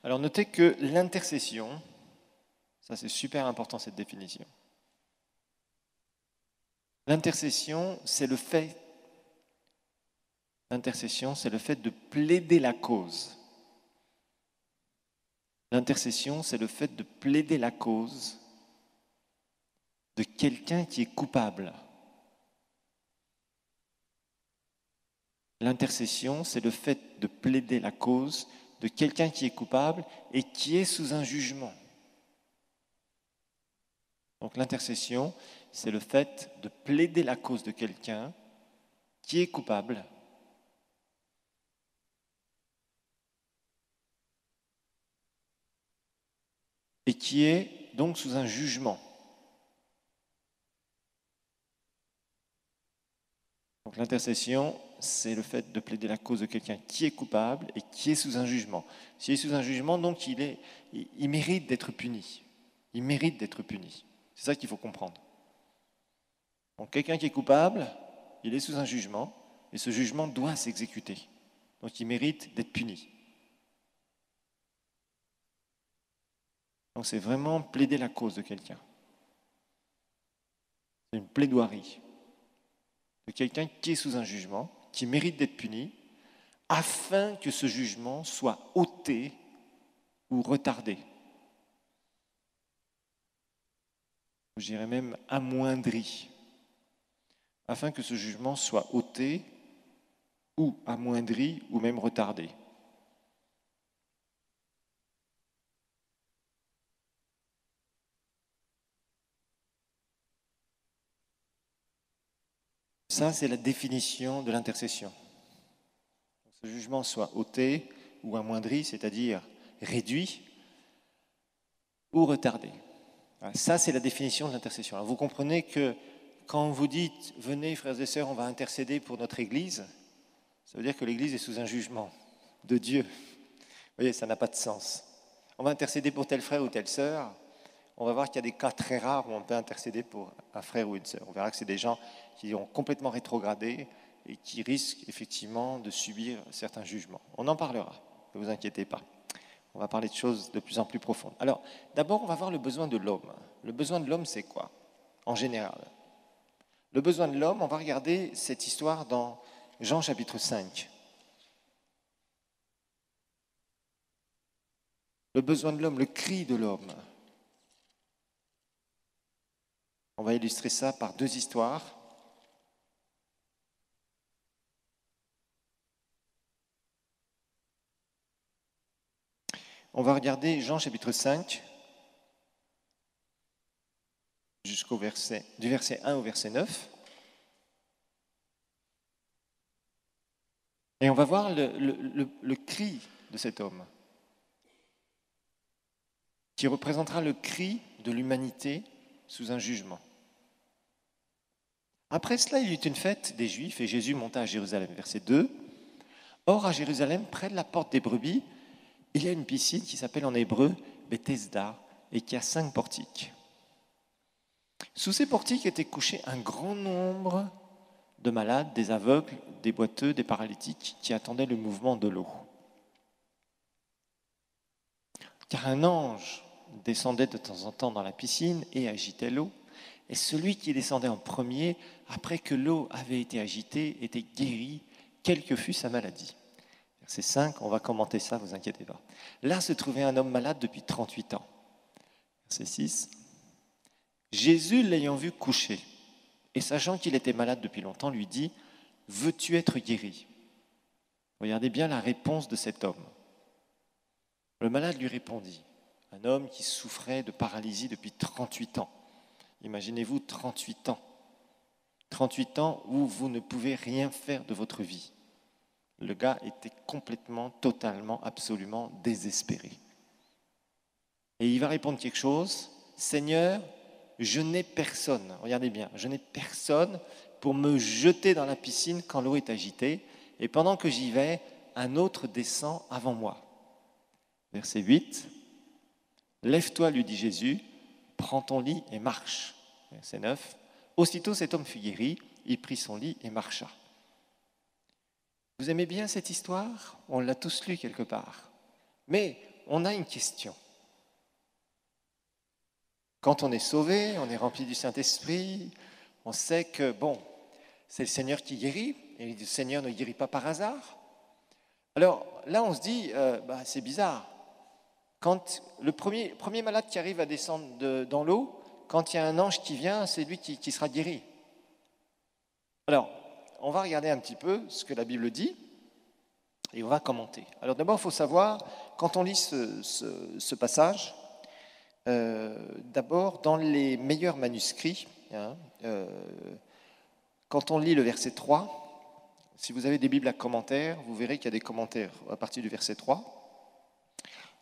Alors, notez que l'intercession, ça c'est super important cette définition. L'intercession, c'est le fait de plaider la cause. L'intercession, c'est le fait de plaider la cause de quelqu'un qui est coupable. L'intercession, c'est le fait de plaider la cause de quelqu'un qui est coupable et qui est sous un jugement. Donc l'intercession, c'est le fait de plaider la cause de quelqu'un qui est coupable et qui est donc sous un jugement. Donc l'intercession, c'est le fait de plaider la cause de quelqu'un qui est coupable et qui est sous un jugement. S'il est sous un jugement, donc il mérite d'être puni. Il mérite d'être puni. C'est ça qu'il faut comprendre. Donc quelqu'un qui est coupable, il est sous un jugement et ce jugement doit s'exécuter. Donc il mérite d'être puni. Donc c'est vraiment plaider la cause de quelqu'un. C'est une plaidoirie de quelqu'un qui est sous un jugement, qui mérite d'être puni, afin que ce jugement soit ôté ou retardé. Je dirais même amoindri. Afin que ce jugement soit ôté ou amoindri ou même retardé. Ça, c'est la définition de l'intercession. Que ce jugement soit ôté ou amoindri, c'est-à-dire réduit ou retardé. Ça, c'est la définition de l'intercession. Alors, vous comprenez que quand vous dites, venez frères et sœurs, on va intercéder pour notre Église, ça veut dire que l'Église est sous un jugement de Dieu. Vous voyez, ça n'a pas de sens. On va intercéder pour tel frère ou telle sœur. On va voir qu'il y a des cas très rares où on peut intercéder pour un frère ou une sœur. On verra que c'est des gens qui ont complètement rétrogradé et qui risquent effectivement de subir certains jugements. On en parlera, ne vous inquiétez pas. On va parler de choses de plus en plus profondes. Alors, d'abord, on va voir le besoin de l'homme. Le besoin de l'homme, c'est quoi, en général? Le besoin de l'homme, on va regarder cette histoire dans Jean chapitre 5. Le besoin de l'homme, le cri de l'homme. On va illustrer ça par deux histoires. On va regarder Jean chapitre 5, du verset 1 au verset 9. Et on va voir le cri de cet homme, qui représentera le cri de l'humanité sous un jugement. Après cela, il y eut une fête des Juifs et Jésus monta à Jérusalem. Verset 2. Or, à Jérusalem, près de la porte des brebis, il y a une piscine qui s'appelle en hébreu Bethesda et qui a 5 portiques. Sous ces portiques était couché un grand nombre de malades, des aveugles, des boiteux, des paralytiques qui attendaient le mouvement de l'eau. Car un ange descendait de temps en temps dans la piscine et agitait l'eau, et celui qui descendait en premier, après que l'eau avait été agitée, était guéri, quelle que fût sa maladie. Verset 5, on va commenter ça, vous inquiétez pas. Là se trouvait un homme malade depuis 38 ans. Verset 6. Jésus, l'ayant vu couché, et sachant qu'il était malade depuis longtemps, lui dit, « Veux-tu être guéri ?» Regardez bien la réponse de cet homme. Le malade lui répondit, un homme qui souffrait de paralysie depuis 38 ans. Imaginez-vous 38 ans. 38 ans où vous ne pouvez rien faire de votre vie. Le gars était complètement, totalement, absolument désespéré. Et il va répondre quelque chose, « Seigneur, je n'ai personne, regardez bien, je n'ai personne pour me jeter dans la piscine quand l'eau est agitée, et pendant que j'y vais, un autre descend avant moi. » Verset 8, « Lève-toi, lui dit Jésus, prends ton lit et marche. » Verset 9, « Aussitôt cet homme fut guéri, il prit son lit et marcha. » Vous aimez bien cette histoire? On l'a tous lu quelque part. Mais on a une question. Quand on est sauvé, on est rempli du Saint-Esprit, on sait que, bon, c'est le Seigneur qui guérit, et le Seigneur ne guérit pas par hasard. Alors là, on se dit, c'est bizarre. Quand le premier malade qui arrive à descendre dans l'eau, quand il y a un ange qui vient, c'est lui qui sera guéri. Alors, on va regarder un petit peu ce que la Bible dit, et on va commenter. Alors d'abord, il faut savoir, quand on lit ce passage, d'abord, dans les meilleurs manuscrits, quand on lit le verset 3, si vous avez des Bibles à commentaires, vous verrez qu'il y a des commentaires à partir du verset 3.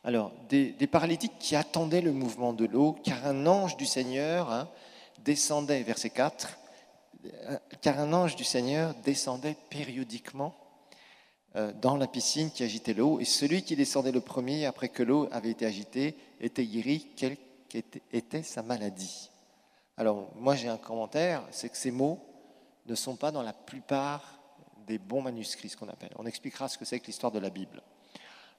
Alors, des paralytiques qui attendaient le mouvement de l'eau, car un ange du Seigneur descendait, verset 4, car un ange du Seigneur descendait périodiquement dans la piscine qui agitait l'eau, et celui qui descendait le premier, après que l'eau avait été agitée, était guéri, quelle était sa maladie. Alors, moi j'ai un commentaire, c'est que ces mots ne sont pas dans la plupart des bons manuscrits, ce qu'on appelle. On expliquera ce que c'est que l'histoire de la Bible.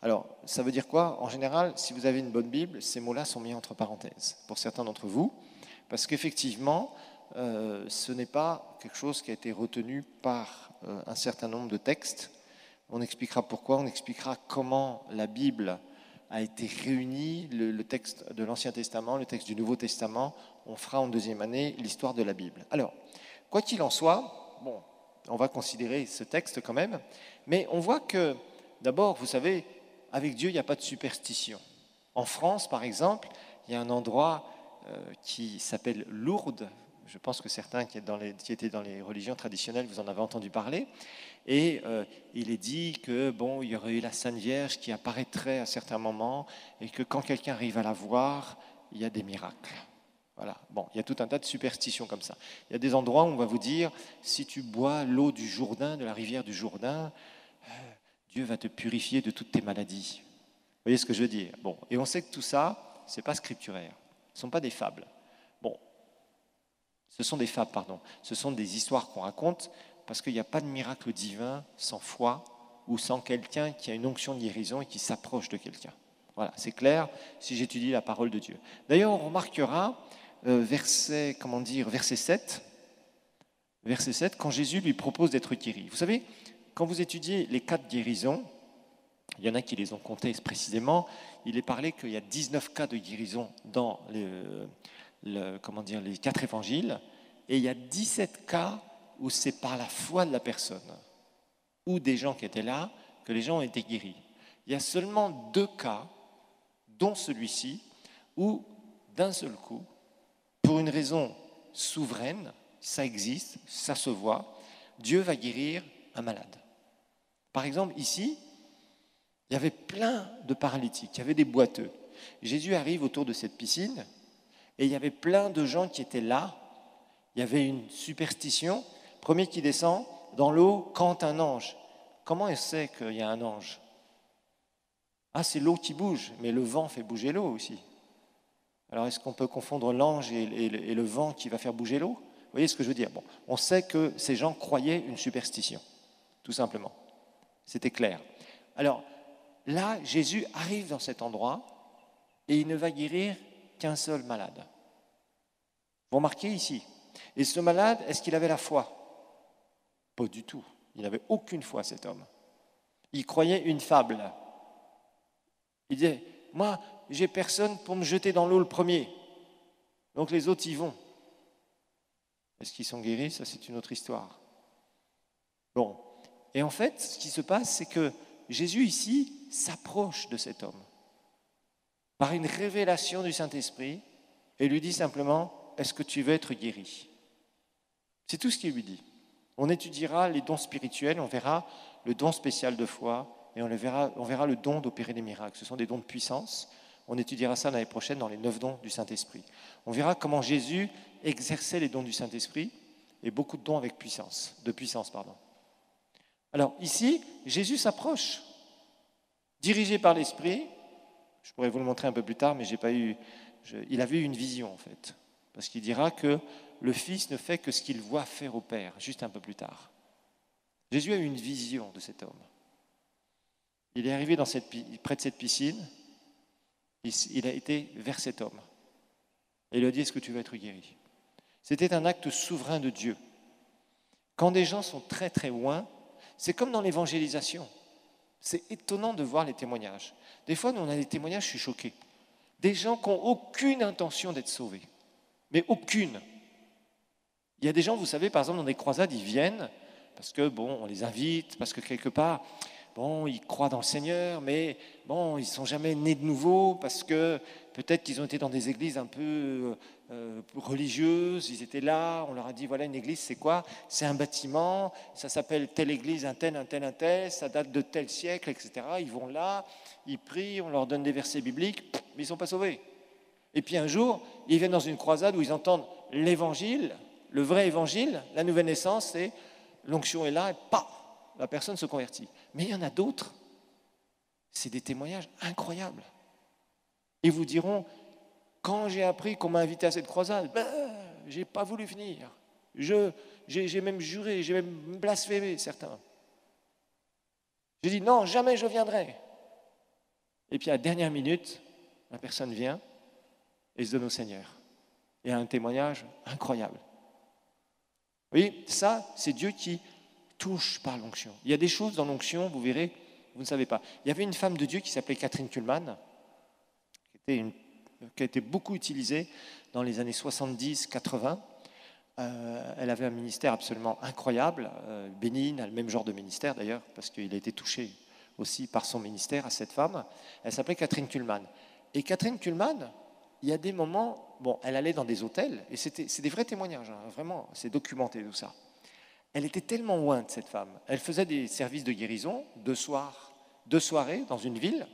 Alors, ça veut dire quoi? En général, si vous avez une bonne Bible, ces mots-là sont mis entre parenthèses, pour certains d'entre vous, parce qu'effectivement, ce n'est pas quelque chose qui a été retenu par un certain nombre de textes. On expliquera pourquoi, on expliquera comment la Bible a été réunie, le texte de l'Ancien Testament, le texte du Nouveau Testament. On fera en deuxième année l'histoire de la Bible. Alors, quoi qu'il en soit, bon, on va considérer ce texte quand même, mais on voit que, d'abord, vous savez, avec Dieu, il n'y a pas de superstition. En France, par exemple, il y a un endroit qui s'appelle Lourdes. Je pense que certains qui étaient dans les religions traditionnelles, vous en avez entendu parler. Et il est dit que bon, il y aurait eu la Sainte Vierge qui apparaîtrait à certains moments et que quand quelqu'un arrive à la voir, il y a des miracles. Voilà. Bon, il y a tout un tas de superstitions comme ça. Il y a des endroits où on va vous dire, si tu bois l'eau du Jourdain, de la rivière du Jourdain, Dieu va te purifier de toutes tes maladies. Vous voyez ce que je veux dire? Bon, et on sait que tout ça, ce n'est pas scripturaire. Ce ne sont pas des fables. Bon, ce sont des fables, pardon. Ce sont des histoires qu'on raconte parce qu'il n'y a pas de miracle divin sans foi ou sans quelqu'un qui a une onction de guérison et qui s'approche de quelqu'un. Voilà, c'est clair si j'étudie la parole de Dieu. D'ailleurs, on remarquera verset 7, quand Jésus lui propose d'être guéri. Vous savez, quand vous étudiez les 4 guérisons, il y en a qui les ont comptés précisément, il est parlé qu'il y a 19 cas de guérison dans les 4 évangiles, et il y a 17 cas où c'est par la foi de la personne, ou des gens qui étaient là, que les gens ont été guéris. Il y a seulement 2 cas, dont celui-ci, où d'un seul coup, pour une raison souveraine, ça existe, ça se voit, Dieu va guérir un malade. Par exemple, ici, il y avait plein de paralytiques, il y avait des boiteux. Jésus arrive autour de cette piscine et il y avait plein de gens qui étaient là. Il y avait une superstition. Premier qui descend dans l'eau, quand un ange. Comment elle sait qu'il y a un ange? Ah, c'est l'eau qui bouge, mais le vent fait bouger l'eau aussi. Alors, est-ce qu'on peut confondre l'ange et le vent qui va faire bouger l'eau? Vous voyez ce que je veux dire? Bon, on sait que ces gens croyaient une superstition, tout simplement. C'était clair. Alors, là, Jésus arrive dans cet endroit et il ne va guérir qu'un seul malade. Vous remarquez ici? Et ce malade, est-ce qu'il avait la foi? Pas du tout. Il n'avait aucune foi, cet homme. Il croyait une fable. Il disait, moi, j'ai personne pour me jeter dans l'eau le premier. Donc les autres y vont. Est-ce qu'ils sont guéris? Ça, c'est une autre histoire. Bon. Et en fait, ce qui se passe, c'est que Jésus, ici, s'approche de cet homme par une révélation du Saint-Esprit et lui dit simplement, est-ce que tu veux être guéri? C'est tout ce qu'il lui dit. On étudiera les dons spirituels, on verra le don spécial de foi et on verra le don d'opérer des miracles. Ce sont des dons de puissance. On étudiera ça l'année prochaine dans les 9 dons du Saint-Esprit. On verra comment Jésus exerçait les dons du Saint-Esprit et beaucoup de dons avec puissance, de puissance. Alors ici, Jésus s'approche, dirigé par l'Esprit. Je pourrais vous le montrer un peu plus tard, mais il avait eu une vision en fait. Parce qu'il dira que le Fils ne fait que ce qu'il voit faire au Père, juste un peu plus tard. Jésus a eu une vision de cet homme. Il est arrivé près de cette piscine, il a été vers cet homme. Et il lui a dit, est-ce que tu veux être guéri? C'était un acte souverain de Dieu. Quand des gens sont très très loin, c'est comme dans l'évangélisation. C'est étonnant de voir les témoignages. Des fois, nous, on a des témoignages, je suis choqué. Des gens qui n'ont aucune intention d'être sauvés. Mais aucune. Il y a des gens, vous savez, par exemple, dans des croisades, ils viennent parce que, bon, on les invite, parce que quelque part, bon, ils croient dans le Seigneur, mais bon, ils ne sont jamais nés de nouveau parce que peut-être qu'ils ont été dans des églises un peu religieuses, ils étaient là, on leur a dit, voilà, une église, c'est quoi? C'est un bâtiment, ça s'appelle telle église, un tel, ça date de tel siècle, etc. Ils vont là, ils prient, on leur donne des versets bibliques, mais ils ne sont pas sauvés. Et puis un jour, ils viennent dans une croisade où ils entendent l'évangile, le vrai évangile, la nouvelle naissance, et l'onction est là, et paf, la personne se convertit. Mais il y en a d'autres, c'est des témoignages incroyables. Ils vous diront, quand j'ai appris qu'on m'a invité à cette croisade, je n'ai pas voulu venir. J'ai même juré, j'ai même blasphémé certains. J'ai dit, non, jamais je viendrai. Et puis à la dernière minute, la personne vient et se donne au Seigneur. Et a un témoignage incroyable. Vous voyez, ça, c'est Dieu qui touche par l'onction. Il y a des choses dans l'onction, vous verrez, vous ne savez pas. Il y avait une femme de Dieu qui s'appelait Catherine Kuhlman, qui a été beaucoup utilisée dans les années 70-80. Elle avait un ministère absolument incroyable. Bénigne a le même genre de ministère d'ailleurs, parce qu'il a été touché aussi par son ministère à cette femme. Elle s'appelait Catherine Kuhlman. Et Catherine Kuhlman, il y a des moments, bon, elle allait dans des hôtels, et c'est des vrais témoignages, hein, vraiment, c'est documenté tout ça. Elle était tellement loin de cette femme. Elle faisait des services de guérison, 2 soirées dans une ville,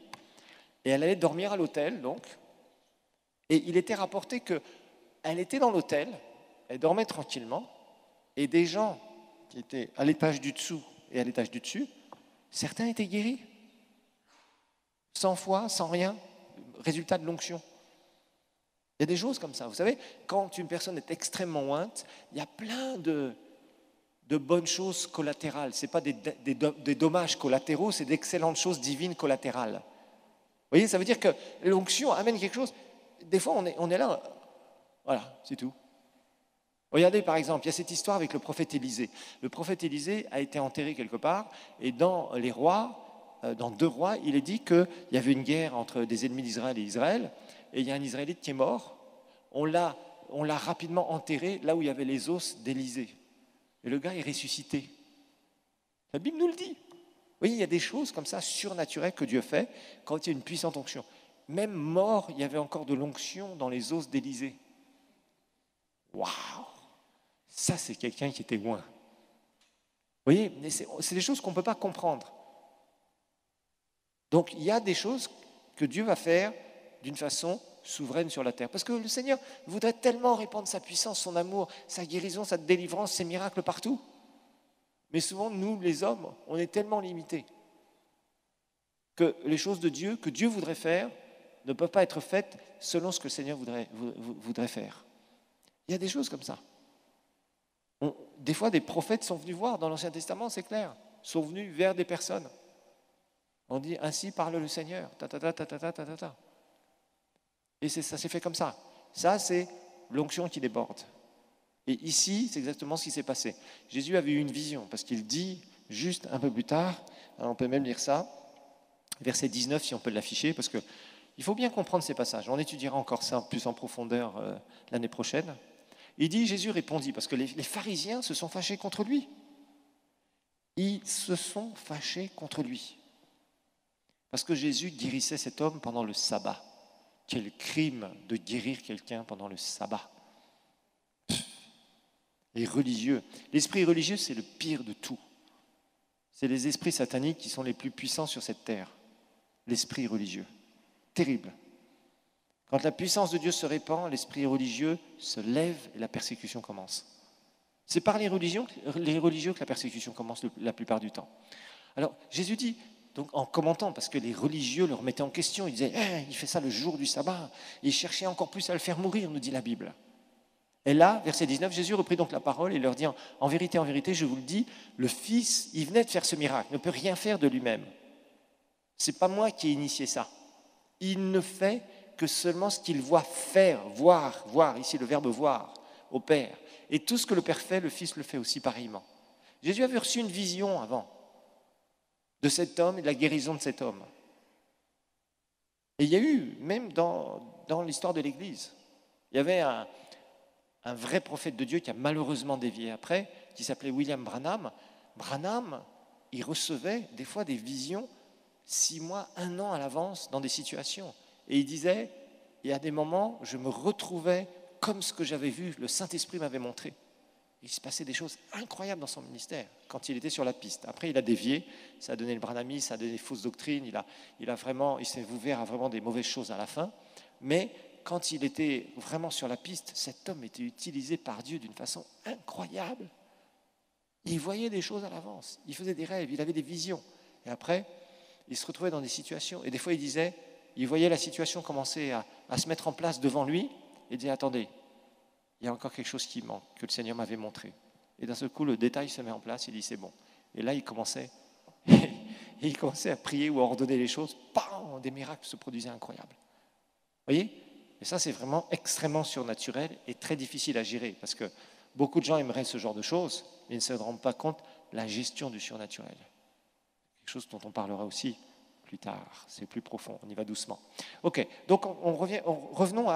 et elle allait dormir à l'hôtel, donc. Et il était rapporté que elle était dans l'hôtel, elle dormait tranquillement, et des gens qui étaient à l'étage du dessous et à l'étage du dessus, certains étaient guéris. Sans foi, sans rien, résultat de l'onction. Il y a des choses comme ça. Vous savez, quand une personne est extrêmement ointe, il y a plein de bonnes choses collatérales. Ce n'est pas des dommages collatéraux, c'est d'excellentes choses divines collatérales. Vous voyez, ça veut dire que l'onction amène quelque chose. Des fois, on est là, voilà, c'est tout. Regardez par exemple, il y a cette histoire avec le prophète Élisée. Le prophète Élisée a été enterré quelque part, et dans les rois, dans 2 rois, il est dit qu'il y avait une guerre entre des ennemis d'Israël et Israël, et il y a un Israélite qui est mort. On l'a rapidement enterré là où il y avait les os d'Élisée. Et le gars est ressuscité. La Bible nous le dit. Vous voyez, il y a des choses comme ça surnaturelles que Dieu fait quand il y a une puissante onction. Même mort, il y avait encore de l'onction dans les os d'Élisée. Waouh! Ça, c'est quelqu'un qui était loin. Vous voyez, c'est des choses qu'on ne peut pas comprendre. Donc, il y a des choses que Dieu va faire d'une façon souveraine sur la terre. Parce que le Seigneur voudrait tellement répandre sa puissance, son amour, sa guérison, sa délivrance, ses miracles partout. Mais souvent, nous, les hommes, on est tellement limités que les choses de Dieu, que Dieu voudrait faire, ne peuvent pas être faites selon ce que le Seigneur voudrait faire. Il y a des choses comme ça. Des fois, des prophètes sont venus voir dans l'Ancien Testament, c'est clair, sont venus vers des personnes. On dit, ainsi parle le Seigneur, ta. Et ça s'est fait comme ça. Ça, c'est l'onction qui déborde. Et ici, c'est exactement ce qui s'est passé. Jésus avait eu une vision, parce qu'il dit, juste un peu plus tard, on peut même lire ça, verset 19, si on peut l'afficher, parce qu'il faut bien comprendre ces passages. On étudiera encore ça plus en profondeur l'année prochaine. Il dit, Jésus répondit, parce que les pharisiens se sont fâchés contre lui. Ils se sont fâchés contre lui. Parce que Jésus guérissait cet homme pendant le sabbat. Quel crime de guérir quelqu'un pendant le sabbat. Les religieux. L'esprit religieux, c'est le pire de tout. C'est les esprits sataniques qui sont les plus puissants sur cette terre. L'esprit religieux. Terrible. Quand la puissance de Dieu se répand, l'esprit religieux se lève et la persécution commence. C'est par les religieux que la persécution commence la plupart du temps. Alors, Jésus dit, donc en commentant, parce que les religieux le remettaient en question, ils disaient, il fait ça le jour du sabbat, et ils cherchaient encore plus à le faire mourir, nous dit la Bible. Et là, verset 19, Jésus reprit donc la parole et leur dit, en vérité, je vous le dis, le Fils, il venait de faire ce miracle, ne peut rien faire de lui-même. Ce n'est pas moi qui ai initié ça. Il ne fait que seulement ce qu'il voit faire, voir, ici le verbe voir, au Père. Et tout ce que le Père fait, le Fils le fait aussi pareillement. Jésus avait reçu une vision avant de cet homme et de la guérison de cet homme. Et il y a eu, même dans l'histoire de l'Église, il y avait un vrai prophète de Dieu qui a malheureusement dévié après, qui s'appelait William Branham. Branham, il recevait des fois des visions 6 mois, 1 an à l'avance dans des situations. Et il disait, il y a des moments, je me retrouvais comme ce que j'avais vu, le Saint-Esprit m'avait montré. Il se passait des choses incroyables dans son ministère quand il était sur la piste. Après, il a dévié, ça a donné le branhamisme, ça a donné des fausses doctrines, il s'est ouvert à vraiment des mauvaises choses à la fin. Mais quand il était vraiment sur la piste, cet homme était utilisé par Dieu d'une façon incroyable. Il voyait des choses à l'avance, il faisait des rêves, il avait des visions. Et après, il se retrouvait dans des situations, et des fois il voyait la situation commencer à se mettre en place devant lui, et disait, attendez, il y a encore quelque chose qui manque, que le Seigneur m'avait montré. Et d'un seul coup, le détail se met en place, il dit, c'est bon. Et là, il commençait à prier ou à ordonner les choses, bam, des miracles se produisaient incroyables. Vous voyez ? Et ça, c'est vraiment extrêmement surnaturel et très difficile à gérer, parce que beaucoup de gens aimeraient ce genre de choses, mais ils ne se rendent pas compte de la gestion du surnaturel. Quelque chose dont on parlera aussi plus tard, c'est plus profond, on y va doucement. Ok, donc revenons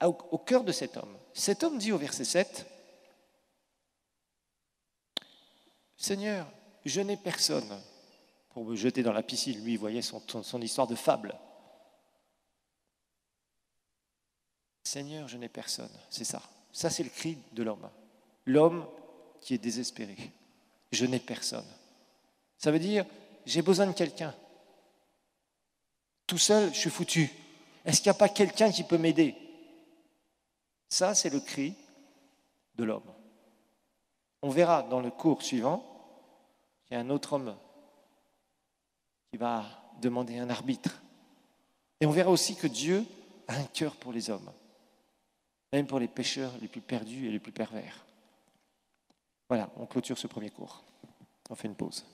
au cœur de cet homme. Cet homme dit au verset 7, « Seigneur, je n'ai personne pour me jeter dans la piscine. » Lui, il voyait son histoire de fable. « Seigneur, je n'ai personne. » C'est ça. Ça, c'est le cri de l'homme. L'homme qui est désespéré. « Je n'ai personne. » Ça veut dire, j'ai besoin de quelqu'un. Tout seul, je suis foutu. Est-ce qu'il n'y a pas quelqu'un qui peut m'aider ? Ça, c'est le cri de l'homme. On verra dans le cours suivant qu'il y a un autre homme qui va demander un arbitre. Et on verra aussi que Dieu a un cœur pour les hommes, même pour les pécheurs les plus perdus et les plus pervers. Voilà, on clôture ce premier cours. On fait une pause.